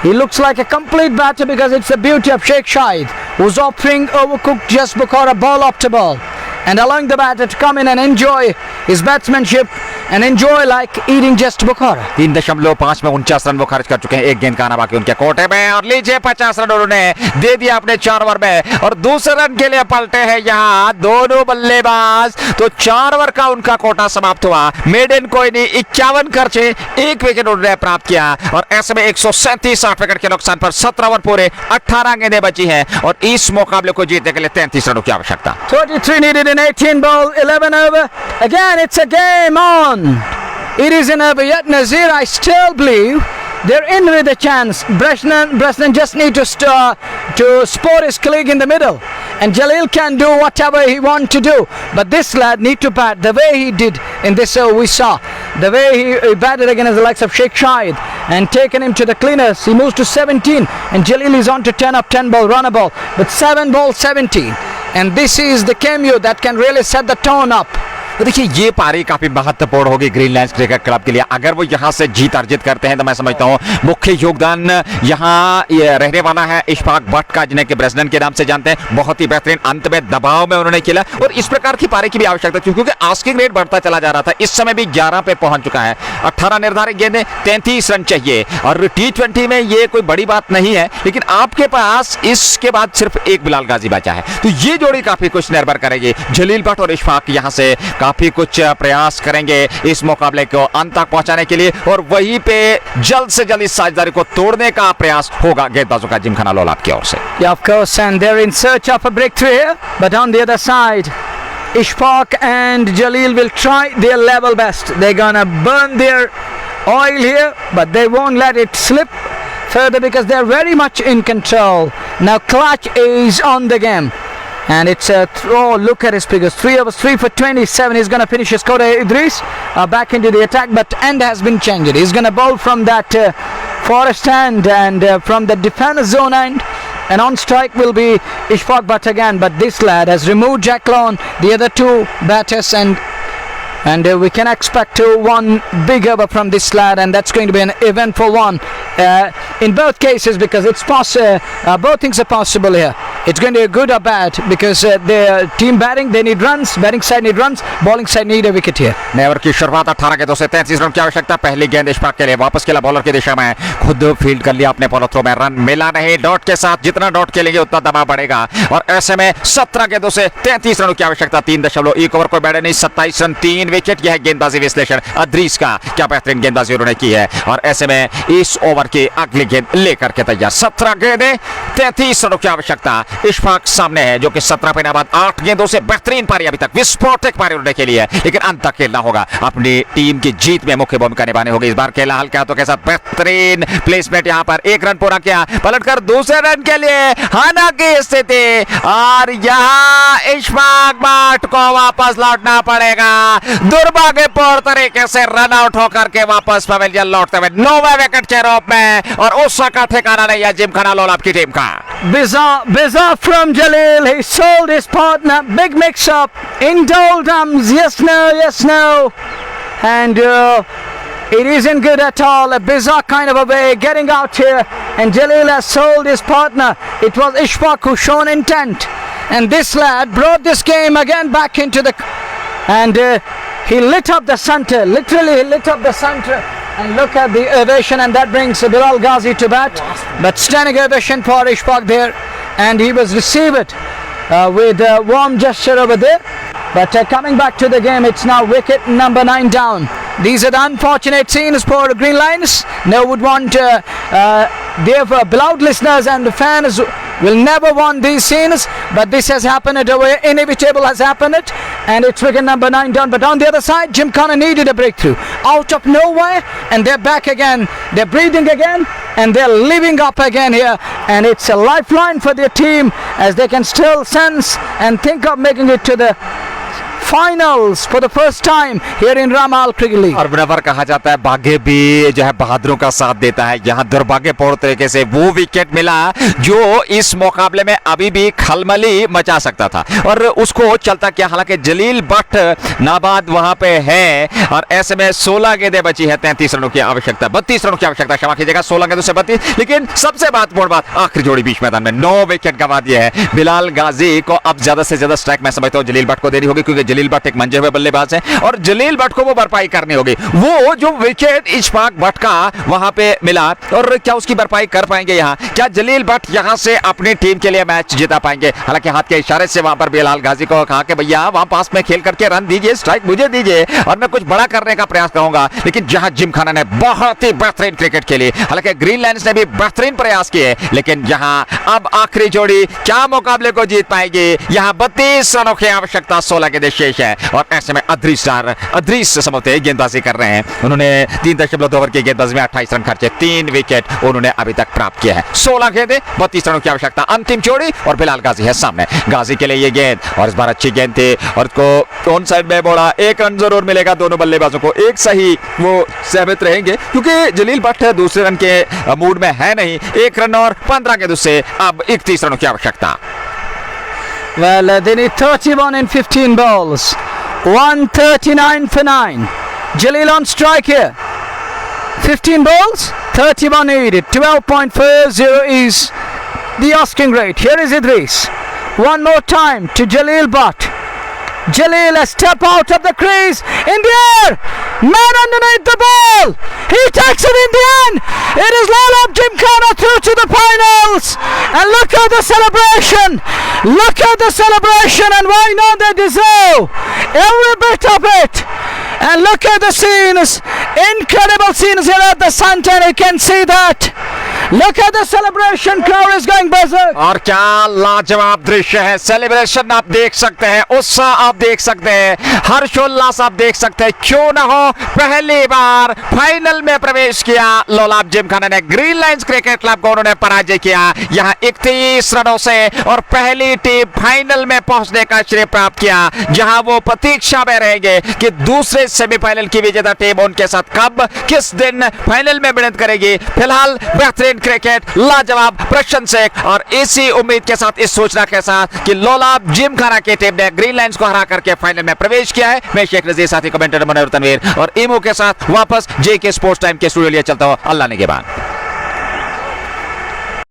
He looks like a complete batter, because it's the beauty of Sheikh Shahid, who's offering overcooked just Bukhara ball after ball, and allowing the batter to come in and enjoy his batsmanship and enjoy like eating just Bukhara. 3.5 में 49 run वो खर्च कर चुके हैं, एक गेंद का आना बाकी उनके कोटे में, और लीजिए 50 रन उन्होंने दे दिया अपने 4 ओवर में, और दूसरे रन के लिए पलटे हैं यहाँ दोनों बल्लेबाज। तो 4 ओवर का उनका कोटा समाप्त हुआ। मेडन कोई नहीं, 51 खर्चे, 1 विकेट उन्होंने प्राप्त किया, और ऐसे में 137 विकेट के नुकसान पर 17 ओवर पूरे, 18 गेंदें बची हैं, और इस मुकाबले को जीतने के लिए 33 रनों की आवश्यकता। 33 needed in 18 ball, 11 over. Again, it's a game on. It is in over yet, Nazir. I still believe they're in with a chance. Bresnan just need to spot his colleague in the middle, and Jalil can do whatever he wants to do. But this lad need to bat the way he did in this we saw. The way he batted against the likes of Sheikh Shahid and taken him to the cleaners. He moves to 17, and Jalil is on to 10 up 10 ball, run a ball, but 7 ball 17. And this is the cameo that can really set the tone up. तो देखिए ये पारी काफी महत्वपूर्ण होगी green lions cricket club के लिए। अगर वो यहाँ से जीत अर्जित करते हैं तो मैं समझता हूँ मुख्य योगदान यहाँ रहने वाला है इशफाक भट्ट का, जिन्हें कि ब्रेसनन के नाम से जानते हैं। बहुत ही बेहतरीन अंत में दबाव में उन्होंने खेला, और इस प्रकार की पारी की भी आवश्यकता थी, क्योंकि आस्किंग रेट बढ़ता चला जा रहा था। इस समय भी 11 पे पहुंच चुका है, 18 निर्धारित गेंदें, 33 रन चाहिए, और T20 में ये कोई बड़ी बात नहीं है, लेकिन आपके पास इसके बाद सिर्फ एक बिलाल गाजी बचा है, तो ये जोड़ी काफी कुछ निर्भर करेगी। जलील भट्ट और इशफाक यहाँ से काफी कुछ प्रयास करेंगे इस मुकाबले को अंत तक पहुंचाने के लिए, और वहीं पे जल्द से जल्द इस साझेदारी को तोड़ने का प्रयास होगा गेंदबाजों का जिमखाना लोलाब की ओर से। Yeah, of course, and they're in search of a breakthrough here, but on the other side, Ishfaq and Jalil will try their level best. They're gonna burn their oil here, but they won't let it slip further, because they're very much in control. Now Clutch is on the game, and it's a throw. Look at his figures, 3 overs, 3 for 27. He's going to finish his quota. Idris back into the attack, but end has been changed. He's going to bowl from that forest end, and from the defender zone end, and on strike will be Ishfaq Butt again, but this lad has removed Jack Lone, the other 2 batters, and and we can expect one big over from this lad, and that's going to be an eventful one in both cases, because it's both things are possible here. It's going to be good or bad, because the team batting, they need runs, batting side need runs, bowling side need a wicket here. नए over की शुरुआत 18 गेंदों से 33 run की आवश्यकता। पहली गेंद इशफाक के लिए, वापस खेला बॉलर की दिशा में, खुद फील्ड कर लिया अपने फॉलो थ्रो में, रन मिला नहीं। डॉट के साथ जितना डॉट खेलेंगे उतना दबाव बढ़ेगा, और ऐसे में 17 गेंदों से 33 रनों की आवश्यकता। 3.1 ओवर को बैठे नहीं, 27 रन 3 विकेट। यह है गेंदबाजी विश्लेषण अद्रीस का, क्या बेहतरीन गेंदबाजी उन्होंने की है। और ऐसे में इस ओवर की अगली गेंद लेकर के तैयार। 17 गेंदें 33 रनों की आवश्यकता। इशफाक सामने है, जो कि 17 पे बाद 8 गेंदों से बेहतरीन पारी अभी तक, विस्फोटक पारी उन्होंने खेली है, लेकिन अंत तक खेलना होगा। अपनी टीम की जीत में मुख्य भूमिका निभानी होगी। इस बार खेला हल्के हाथों के साथ, बेहतरीन प्लेसमेंट यहां पर। 1 रन पूरा किया, पलटकर दूसरे रन के लिए हाना की स्थिति, और यहां इशफाक बट को वापस लौटना पड़ेगा। दुर्भाग्यपूर्ण तरीके से रन आउट होकर के वापस पवेलियन लौटते हुए 9वें विकेट के रूप में, और उसका ठिकाना नहीं है जिमखाना लोलाब की टीम का। Bizarre from Jalil. He sold his partner. Big mix-up in doldrums. Yes, no. And it isn't good at all. A bizarre kind of a way getting out here. And Jalil has sold his partner. It was Ishfaq who shown intent. And this lad brought this game again back into the... And he lit up the center. Literally, he lit up the center. And look at the ovation, and that brings Bilal Ghazi to bat. But standing ovation for Ishfaq there, and he was received with a warm gesture over there. But coming back to the game, it's now wicket number 9 down. These are the unfortunate scenes for Green Lions. No would want their beloved listeners and the fans will never want these scenes, but this has happened. Inevitable has happened, and it's wicket number 9 down. But on the other side, Gymkhana needed a breakthrough out of nowhere, and they're back again. They're breathing again, and they're living up again here, and it's a lifeline for their team, as they can still sense and think of making it to the finals for the first time here in Ramal cricket league. और winner कहा जाता है, भाग्य भी जो है बहादुरों का साथ देता है। यहाँ दुर्भाग्यपूर्ण तरीके से वो विकेट मिला जो इस मुकाबले में अभी भी खलबली मचा सकता था, और उसको चलता किया। हालांकि जलील भट्ट नाबाद वहां पे है, और ऐसे में 16 गेंदें बची है, 33 रनों की आवश्यकता, 32 रनों की आवश्यकता, क्षमा कीजिएगा, 16 गेंदों से 32। लेकिन सबसे महत्वपूर्ण बात, आखिरी जोड़ी बीच मैदान में 9 विकेट गंवा दिए है। बिलाल गाजी को अब ज्यादा से ज्यादा स्ट्राइक मैं समझता हूं जलील भट्ट को देनी होगी, क्योंकि जलील भट्ट एक मंजे हुए बल्लेबाज हैं, और जलील भट्ट को वो भरपाई करनी होगी। वो जो विकेट इशफाक भट्ट का वहां पे मिला, और क्या उसकी भरपाई कर पाएंगे यहाँ? क्या जलील भट्ट यहां से अपनी टीम के लिए मैच जिता पाएंगे? हालांकि हाथ के इशारे से वहां पर बिलाल गाजी को कहा कि भैया वहां पास में खेल करके रन दीजिए, स्ट्राइक मुझे दीजिए, और मैं कुछ बड़ा करने का प्रयास करूंगा। लेकिन जहां जिमखाना ने बहुत ही बेहतरीन क्रिकेट खेली, हालांकि ग्रीन लायंस ने भी बेहतरीन प्रयास किए, लेकिन यहां अब आखिरी जोड़ी क्या मुकाबले को जीत पाएगी? यहां 32 रनों की आवश्यकता, 16 गेंदें शेष है, और ऐसे में अद्रीस समझते गेंदबाजी कर रहे हैं। उन्होंने 3.2 ओवर की गेंदबाजी में 28 रन खर्चे, 3 विकेट उन्होंने अभी तक प्राप्त किया है। 16 गेंदें, 32 रनों की आवश्यकता, अंतिम जोड़ी, और बिलाल गाजी है सामने। गाजी के लिए ये गेंद, और इस बार अच्छी गेंद थी, और इसको ऑन साइड में बोला। 1 रन जरूर मिलेगा दोनों बल्लेबाजों को, एक सही वो सहमत रहेंगे, क्योंकि जलील भट्ट दूसरे रन के मूड में है नहीं। 1 रन और 15 गेंदों से अब 31 रनों की आवश्यकता। Well, they need 31 in 15 balls. 139 for 9. Jalil on strike here. 15 balls, 31 needed. 12.40 is the asking rate. Here is Idris. One more time to Jalil Bhatt. Jalil, a step out of the crease, in the air, man underneath the ball, he takes it in the end. It is Lola Gymkhana through to the finals, and look at the celebration, look at the celebration, and why not? They deserve every bit of it. And look at the scenes, incredible scenes here at the Suntan, you can see that. Look at the celebration, crowd is going berserk. और क्या लाजवाब दृश्य है, celebration आप देख सकते हैं, उत्साह आप देख सकते हैं, हर्षोल्लास आप देख सकते हैं। क्यों ना हो, पहली बार फाइनल में प्रवेश किया लोलाब जिमखाना ने, ग्रीन लायंस क्रिकेट क्लब को उन्होंने पराजय किया यहाँ 31 रनों से, और पहली टीम फाइनल में पहुंचने का श्रेय प्राप्त किया, जहां वो प्रतीक्षा में रहेंगे कि दूसरे सेमीफाइनल की विजेता टीम उनके साथ कब किस दिन फाइनल में भिड़ंत करेगी। फिलहाल बेहतरीन इंडियन क्रिकेट लाजवाब प्रशंसक और इसी उम्मीद के साथ, इस सूचना के साथ कि लोलाब जिमखाना की टीम ने ग्रीन लाइन्स को हरा करके फाइनल में प्रवेश किया है, मैं शेख नजीर साथी कमेंटेटर मनोहर तनवीर और इमो के साथ वापस जेके स्पोर्ट्स टाइम के स्टूडियो लिए चलता हूं। अल्लाह ने के बाद।